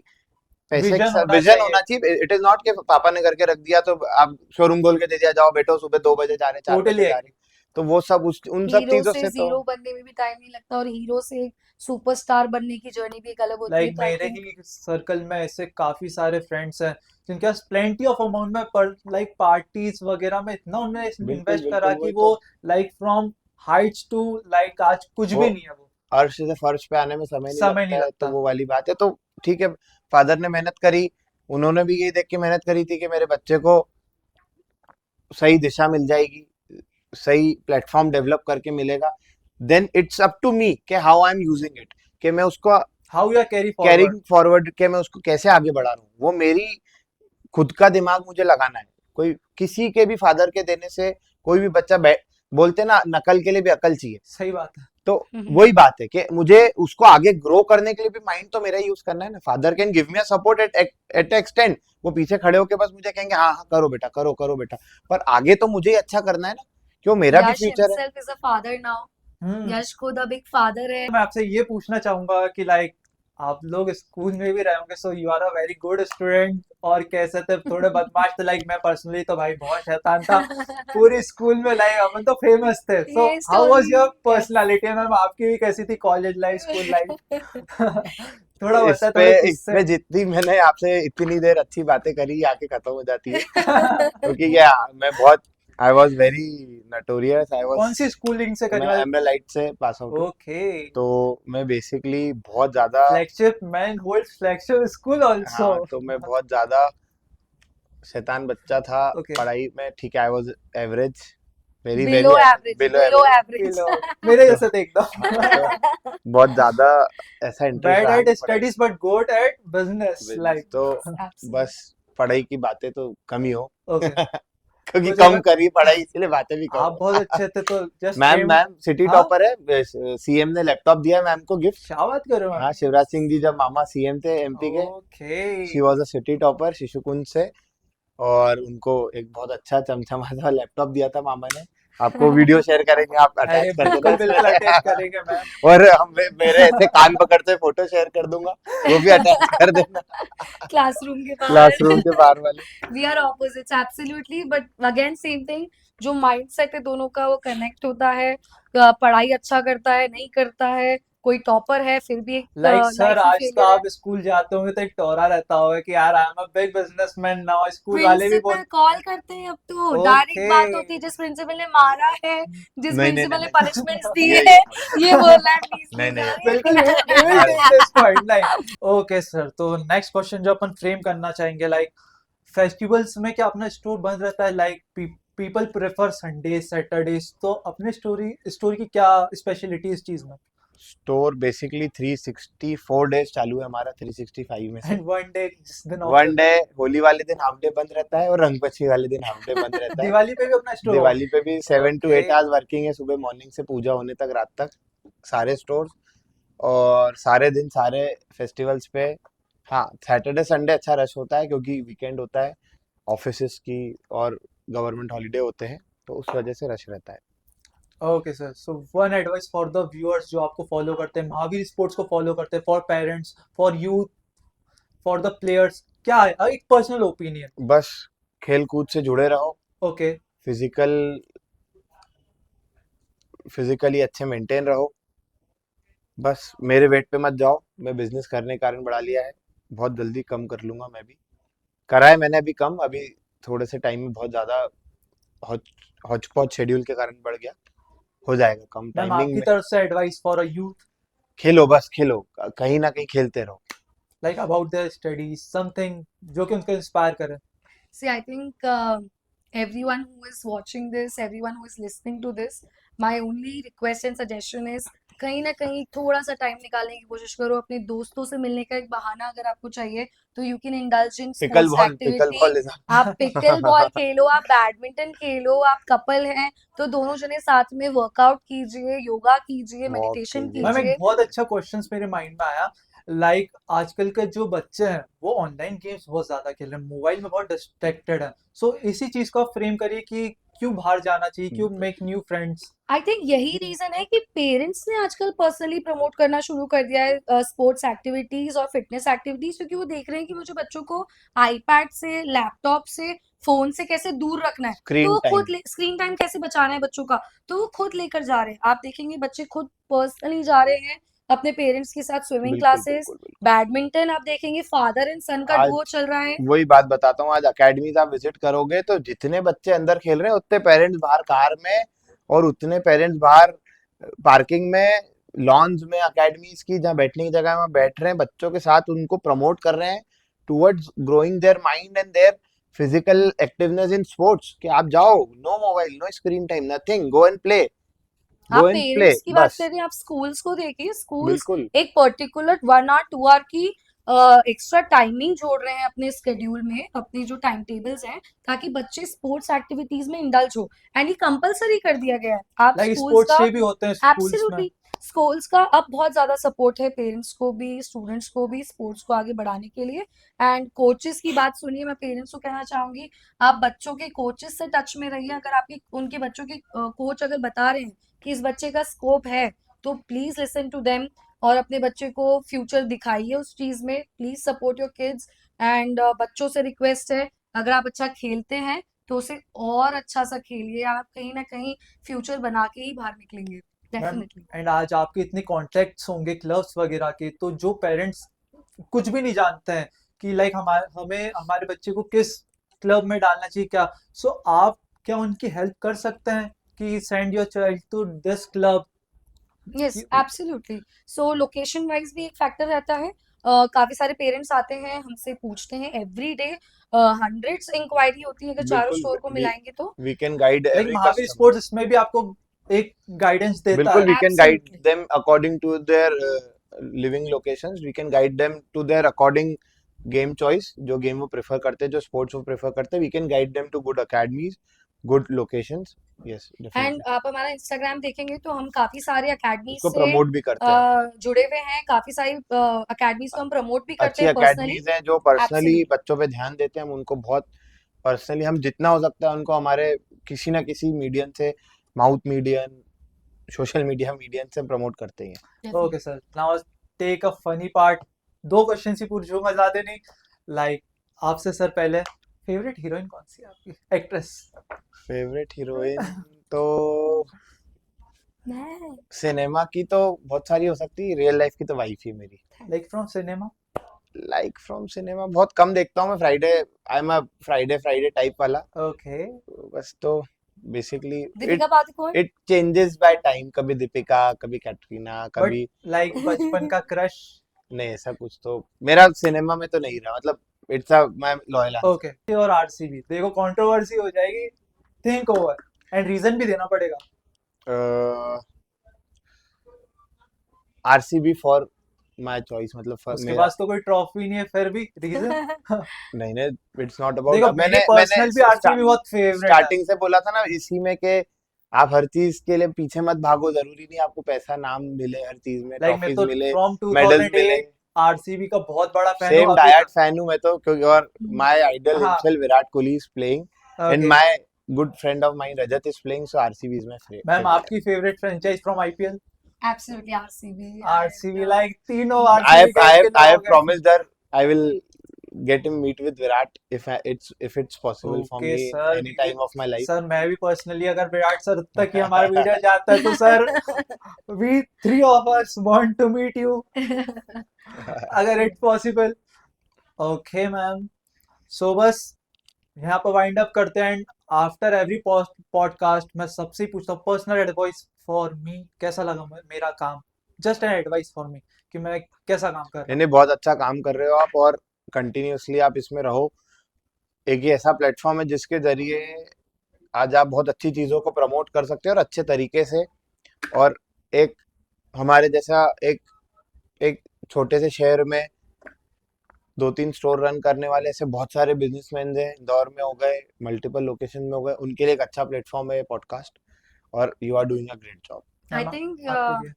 पैसे विजन के होना विजन चाहिए। होना चाहिए। इट इज नॉट कि पापा ने करके रख दिया तो आप शोरूम खोल के दे दिया, जाओ बैठो, सुबह 2 बजे जा रहे, 4 बजे टोटली जा रहे, तो वो सब उन सब हीरो चीजों से से तो जीरो बनने में भी टाइम नहीं लगता, और हीरो से सुपरस्टार बनने की जर्नी भी एक अलग होती है। लाइक तो आई मेरे थिंक ही सर्कल में ऐसे काफी सारे फ्रेंड्स हैं जिनके पास प्लेंटी ऑफ अमाउंट में पर लाइक पार्टीज वगैरह में इतना उन्होंने बिल्कुल इन्वेस्ट करा बिल्कुल कि वही वो तो। Like from heights to like आज कुछ वो भी नहीं है वो, अर्श से फर्श पे आने में समय नहीं समय नहीं लगता है, तो लगता। वो वाली बात है। तो ठीक है, फादर ने मेहनत करी, उन्होंने भी यही देख के मेहनत करी थी कि मेरे बच्चे को सही दिशा मिल जाएगी, सही प्लेटफॉर्म डेवलप करके मिलेगा। Then it's up to me कि how I am using it, कि मैं उसको how you are carry forward. Carrying forward, के मैं उसको कैसे आगे बढ़ा रहा हूँ। वो मेरी खुद का दिमाग मुझे लगाना है। कोई किसी के भी फादर के देने से कोई भी बच्चा बोलते ना, नकल के लिए भी अकल चाहिए। सही बात है। तो वही बात है कि मुझे उसको आगे ग्रो करने के लिए भी माइंड तो मेरा यूज करना है ना। Father can give me a support at extend, वो पीछे खड़े होके बस मुझे कहेंगे हाँ हाँ करो बेटा, करो करो बेटा, पर आगे तो मुझे ही अच्छा करना है ना, क्यों मेरा भी यश फ्यूचर है। Himself is a father now. Hmm. Yash खुद अब एक फादर है। मैं आपसे ये पूछना चाहूंगा कि लाइक आप लोग स्कूल में भी रहे होंगे, so you are a very good student, और कैसे थे थोड़े बदमाश थे, लाइक मैं पर्सनली तो भाई बहुत शैतान था पूरी स्कूल में, लाइक अपन तो फेमस थे। सो ये how was story, your yes. Personality ma'am, आपकी भी कैसी थी कॉलेज लाइफ, स्कूल लाइफ? थोड़ा इस बताए, पे थोड़े इस किस्से। पे जितनी मैंने आपसे इतनी देर अच्छी बातें करी, आके खत्म हो जाती है। क्योंकि क्या, मैं बहुत, I was very notorious, I was, कौन सी स्कूलिंग से करी मैं भाई? एमराल्ड लाइट से पास आउट हूँ। ओके। तो मैं बेसिकली बहुत ज्यादा, flagship man hold flagship school also. हाँ तो मैं बहुत ज्यादा शैतान बच्चा था ओके। पढ़ाई में। ठीक है, I was average, very below very average, below below average. Average. Below, मेरे तो जैसे थे हाँ, तो एकदम। बहुत ज्यादा ऐसा इंटरेस्ट बैड रहा एट नहीं पढ़ाई studies but good at business business, like. तो Absolutely. बस पढ़ाई की बातें तो कम ही हो। ओके। क्योंकि कुछ कम अगर करी पढ़ाई, इसलिए बातें भी कम आप हो। बहुत अच्छे थे तो जस्ट मैम एम। मैम सिटी हाँ, टॉपर है, सीएम ने लैपटॉप दिया है मैम को गिफ्ट। क्या बात कर रहे हो हाँ, मैम? शिवराज सिंह जी जब मामा सीएम थे एमपी के, okay. She was a city topper Shishukunj से, और उनको एक बहुत अच्छा चमचमाता लैपटॉप दिया था मामा ने। आपको वीडियो शेयर करेंगे, आप अरे अटैच कर देना बिल्कुल बिल्कुल अटैच इसमें। करेंगे मैम। और मेरे ऐसे कान पकड़ते फोटो शेयर कर दूंगा, वो भी अटैच कर देना। क्लासरूम के क्लासरूम के बाहर। बाहर वाले। We are opposites absolutely, but again same thing, जो माइंडसेट है दोनों का वो कनेक्ट होता है। पढ़ाई अच्छा करता है, नहीं करता है, कोई टॉपर है फिर भी एक लाइक सर, लाइफ में आज तो फेलियर है। आप स्कूल जाते होंगे तो एक टोरा रहता होगा कि यार I am a big businessman now, school वाले भी प्रिंसिपल बोल। कॉल करते हैं अब तो, डायरेक्ट ओके। बात होती है, जिस प्रिंसिपल ने मारा है, जिस नहीं नहीं नहीं प्रिंसिपल ने नहीं, पनिशमेंट्स दी ये है, थोड़ा ये बोलना है प्लीज नहीं प्लीज नहीं बिल्कुल, we will take this point like. Okay sir, तो नेक्स्ट क्वेश्चन जो अपन फ्रेम करना चाहेंगे, लाइक फेस्टिवल्स में क्या अपना स्टोर बंद रहता है? Like people prefer Sunday Saturdays, तो अपने स्टोरी स्टोर की क्या स्पेशलिटी इस चीज में? स्टोर बेसिकली 364 डेज चालू है हमारा, 365 में से। एंड वन डे जिस दिन ऑफ वन रहता डे, होली वाले दिन हाफ डे बंद रहता है, और रंगपंचमी वाले दिन हाफ डे बंद है, रहता है। दिवाली पे भी अपना स्टोर होगा? दिवाली पे भी 7 to 8 ओके। आवर्स वर्किंग है, सुबह मॉर्निंग से पूजा होने तक, रात तक, सारे स्टोर। और सारे दिन सारे फेस्टिवल्स पे, हाँ सैटरडे संडे अच्छा रश होता है क्योंकि वीकेंड होता है, ऑफिसेस की और गवर्नमेंट हॉलीडे होते हैं, तो उस वजह से रश रहता है। Okay sir, so one advice for the viewers जो आपको फॉलो करते हैं, महावीर स्पोर्ट्स को फॉलो करते हैं, for parents, for youth, for the players, क्या है एक पर्सनल ओपिनियन? बस खेल कूद से जुड़े रहो, ओके। फिजिकल फिजिकली अच्छे मेंटेन रहो। बस मेरे वेट पे मत जाओ, मैं बिजनेस करने के कारण बढ़ा लिया है, बहुत जल्दी कम कर लूंगा मैं भी। करा है मैंने अभी कम, अभी थोड़े से टाइम में बहुत ज्यादा हौच हौच पौच शेड्यूल के कारण बढ़ गया, हो जाएगा कम मैम टाइमिंग आपकी में। तरफ से एडवाइस फॉर अ यूथ, खेलो, बस खेलो, कहीं ना कहीं खेलते रहो। Like about their studies, something जो कि उनको इंस्पायर करे। See, I think everyone who is watching this, everyone who is listening to this, my only request and suggestion is कहीं ना कहीं थोड़ा सा टाइम निकालने की कोशिश करो, अपने दोस्तों से मिलने का एक बहाना अगर आपको चाहिए तो you can indulge in sports pickle activity. Ball is आप पिकल बॉल खेलो, आप बैडमिंटन खेलो, आप कपल हैं तो दोनों जने साथ में वर्कआउट कीजिए, योगा कीजिए, वॉक मेडिटेशन कीजिए। मैम एक कीजिए। बहुत अच्छा क्वेश्चन मेरे माइंड में आया, लाइक आजकल के जो बच्चे हैं वो ऑनलाइन गेम्स बहुत ज्यादा खेल रहे हैं, मोबाइल में बहुत डिस्ट्रैक्टेड है, सो इसी चीज को आप फ्रेम करिए कि क्यों बाहर जाना चाहिए, क्यों make new friends? I think यही रीजन है कि पेरेंट्स ने आजकल पर्सनली प्रमोट करना शुरू कर दिया है स्पोर्ट्स एक्टिविटीज और फिटनेस एक्टिविटीज, क्योंकि वो देख रहे हैं कि मुझे बच्चों को आईपैड से, लैपटॉप से, फोन से कैसे दूर रखना है, तो स्क्रीन वो टाइम। खुद स्क्रीन टाइम कैसे बचाना है बच्चों का, तो वो खुद लेकर जा रहे हैं। आप देखेंगे बच्चे खुद पर्सनली जा रहे हैं अपने पेरेंट्स के साथ स्विमिंग बिल्कुल क्लासेस, बिल्कुल बिल्कुल। बैडमिंटन, आप देखेंगे फादर एंड सन का आज डुओ चल रहा है। वही बात बताता हूँ, आज अकेडमीज आप विजिट करोगे तो जितने बच्चे अंदर खेल रहे हैं उतने पेरेंट्स बाहर कार में, और उतने पेरेंट्स बाहर पार्किंग में, लॉन्स में, अकेडमीज की जहाँ बैठने की जगह है वहाँ बैठ रहे हैं बच्चों के साथ, उनको प्रमोट कर रहे हैं towards growing their mind and their physical activeness in sports, कि आप जाओ, no mobile, no screen time, nothing, go and play, आप गो एंड प्ले, पेरेंट्स की बात बस। कर रहे हैं, आप स्कूल्स को देखिए, स्कूल्स बिल्कुल एक पर्टिकुलर 1 आवर 2 आवर की एक्स्ट्रा टाइमिंग जोड़ रहे हैं अपने स्केड्यूल में, अपने जो टाइम टेबल्स हैं, ताकि बच्चे स्पोर्ट्स एक्टिविटीज में इंडल्ज हो, एंड ये कंपलसरी कर दिया गया है। आप लाइक स्कूल्स स्पोर्ट्स का डे भी होते हैं स्कूल्स में। एब्सोल्युटली, स्कूल्स का अब बहुत ज्यादा सपोर्ट है पेरेंट्स को भी, स्टूडेंट्स को भी, स्पोर्ट्स को आगे बढ़ाने के लिए। एंड कोचेस की बात सुनिए, मैं पेरेंट्स को कहना चाहूंगी, आप बच्चों के कोचेस से टच में रहिए। अगर आपके उनके बच्चों के कोच अगर बता रहे हैं कि इस बच्चे का स्कोप है, तो प्लीज लिसन टू देम, और अपने बच्चे को फ्यूचर दिखाइए उस चीज में। Please support your kids. And बच्चों से रिक्वेस्ट है, अगर आप अच्छा खेलते हैं तो उसे और अच्छा सा खेलिए, आप कहीं ना कहीं फ्यूचर बना के ही बाहर निकलेंगे, मैम, डेफिनेटली। एंड आज आपके इतने कॉन्टेक्ट्स होंगे क्लब्स वगैरह के, तो जो पेरेंट्स कुछ भी नहीं जानते हैं कि लाइक हमें हमारे बच्चे को किस क्लब में डालना चाहिए क्या, सो आप क्या उनकी हेल्प कर सकते हैं कि send your child to this club? Yes, absolutely. So location wise भी एक फैक्टर रहता है। काफी सारे पेरेंट्स आते हैं, हमसे पूछते हैं एवरी डे, हंड्रेड्स इंक्वायरी होती है अगर चारों बिल्कुल। स्टोर को मिलाएंगे तो। We can guide like every Mahavir customer. Sports इसमें भी आपको एक गाइडेंस देता बिल्कुल, है। we can guide absolutely. them according to their living locations. We can guide them to their according game choice, जो गेम वो प्रेफर करते हैं, जो स्पोर्ट्स वो प्रेफर करते हैं. We can guide them to good academies, good locations. Yes, and definitely. आप हमारा इंस्टाग्राम देखेंगे तो हम काफी सारे अकेडमीज उसको से प्रमोट भी करते हैं. जुड़े हुए हैं, काफी सारी अकेडमीज को हम प्रमोट भी करते अच्छी हैं पर्सनली। अकेडमीज हैं जो पर्सनली एब्सोल्युटली। बच्चों पे ध्यान देते हैं, हम उनको बहुत पर्सनली, हम जितना हो सकता है उनको हमारे किसी ना किसी मीडियम से, mouth medium, social media medium से प्रमोट करते ही हैं. Okay sir, now take a funny part. 2 question ही पूछूंगा, ज्यादा नहीं। लाइक आपसे सर पहले, फेवरेट हीरोइन कौन सी है आपकी, एक्ट्रेस? फेवरेट हीरोइन तो मैं सिनेमा की तो बहुत सारी हो सकती है, रियल लाइफ की तो वाइफ ही मेरी. Like from cinema? Like from cinema बहुत कम देखता हूँ मैं. Friday, I am a Friday Friday type वाला. ओके, बस तो basically Deepika Padukone. It changes by time, कभी दीपिका, कभी कैटरीना, बट कभी लाइक बचपन का क्रश? नहीं, ऐसा कुछ तो मेरा सिनेमा में तो नहीं रहा, मतलब it's a my loyal answer. Okay, और आरसीबी, देखो कंट्रोवर्सी हो जाएगी, थिंक ओवर, एंड रीजन भी देना पड़ेगा। आरसीबी फॉर माय चॉइस, मतलब उसके मेरा पास तो कोई ट्रॉफी नहीं है, फिर भी रीजन? नहीं नहीं, इट्स नॉट अबाउट. देखो मेरी पर्सनल भी आरसीबी बहुत फेवरेट है। स्टार्टिंग से बोला था ना इसी में कि आप हर चीज के लिए पीछे मत भागो, जरूरी नहीं आपको पैसा, नाम मिले, हर चीज में लाइक मैं ट्रॉफीज तो मिले, फ्रॉम मेडल्स मिले. 2008 आरसीबी का बहुत बड़ा फैन सेम हूँ अभी डायट तक। फैन हूं मैं तो, क्योंकि और माय आइडल हाँ, himself Virat Kohli is playing and okay my good friend of mine Rajat is playing, so RCB is my ma'am, favourite. आपकी favourite franchise from IPL? Absolutely RCB. RCB, like तीनों I आरसीबी have के I have इनके I have लोग हैं। promised her I will get him meet with Virat if it's possible for okay me sir, any time of my life. Sir मैं भी personally, अगर Virat sir तक ही हमारा video जाता है तो sir, we 3 of us want to meet you, अगर it's possible. Okay ma'am, so बस यहाँ पर वाइंड अप करते हैं। एंड आफ्टर एवरी पॉडकास्ट मैं सबसे पूछता हूँ, पर्सनल एडवाइस फॉर मी, कैसा लगा मेरा काम? Just an advice for me कि मैं कैसा काम कर रहा नहीं, बहुत अच्छा काम कर रहे हो आप, और कंटिन्यूअसली आप इसमें रहो. एक ये ऐसा प्लेटफॉर्म है जिसके जरिए आज आप बहुत अच्छी चीजों को प्रमोट कर सकते हो और अच्छे तरीके से. और एक हमारे जैसा एक एक छोटे से शहर में 2-3 स्टोर रन करने वाले ऐसे बहुत सारे बिजनेसमैन हैं, इंदौर में हो गए, मल्टीपल लोकेशन में हो गए, उनके लिए एक अच्छा प्लेटफॉर्म है ये पॉडकास्ट, और you are doing a great job. I ma'am, think आपके लिए?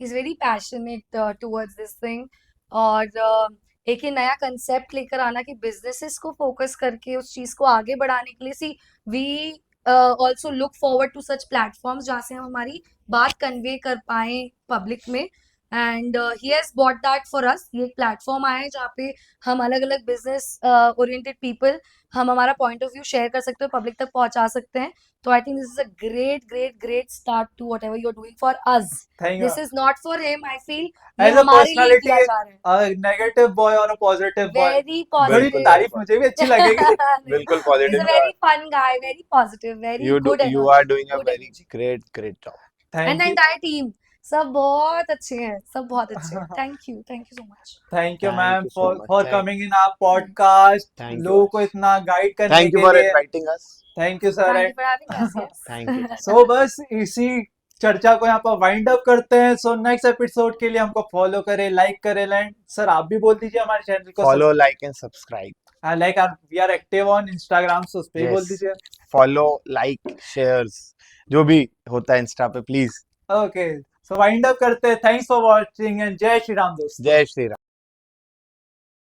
He is very passionate towards this thing. और एक ये नया कंसेप्ट लेकर आना कि बिजनेसेस को फोकस करके उस चीज को आगे बढ़ाने के लिए, see we also look forward to such platforms जहाँ से हम हमारी बात कन्वे कर पाए पब्लिक में. And he has bought that for us. ये एक प्लेटफॉर्म आया है जहाँ पे हम अलग अलग बिजनेस ओरिएंटेड पीपल हम हमारा पॉइंट ऑफ व्यू शेयर कर सकते हो, पब्लिक तक पहुंचा सकते हैं. तो I think this is a great start to whatever you are doing for us. Thank you. This is not for him. I feel ये एज अ हमारे लिए पर्सनालिटी, किया जा रहा है. नेगेटिव बॉय और अ पॉजिटिव बॉय, वेरी थोड़ी positive. तारीफ मुझे भी अच्छी लगेगी. बिल्कुल He's positive. a very fun guy, very positive, very You good energy. you are doing a good very energy. great job. And thank the you. entire team, सब बहुत अच्छे हैं, सब बहुत अच्छे हैं. Thank you so much. Thank you Thank ma'am you so for much. For Thank- coming in our podcast, Thank you, लोगों को Harsh. इतना गाइड करने Thank you के for लिए. inviting us. Thank you sir. Thank you for having us. Yes. Thank you. सो बस इसी चर्चा को यहाँ पर वाइंड अप करते हैं. सो नेक्स्ट एपिसोड के लिए हमको फॉलो करें, लाइक करें. लैंड सर आप भी बोल दीजिए हमारे चैनल को. Follow, like and subscribe. Like we are active on Instagram, so उस पे ही बोल Yes. दीजिए. Follow, like, shares, जो भी होता है इंस्टा पे please. Okay, so wind up करते हैं. थैंक्स फॉर वॉचिंग एंड जय श्री राम दोस्तों. जय श्री राम.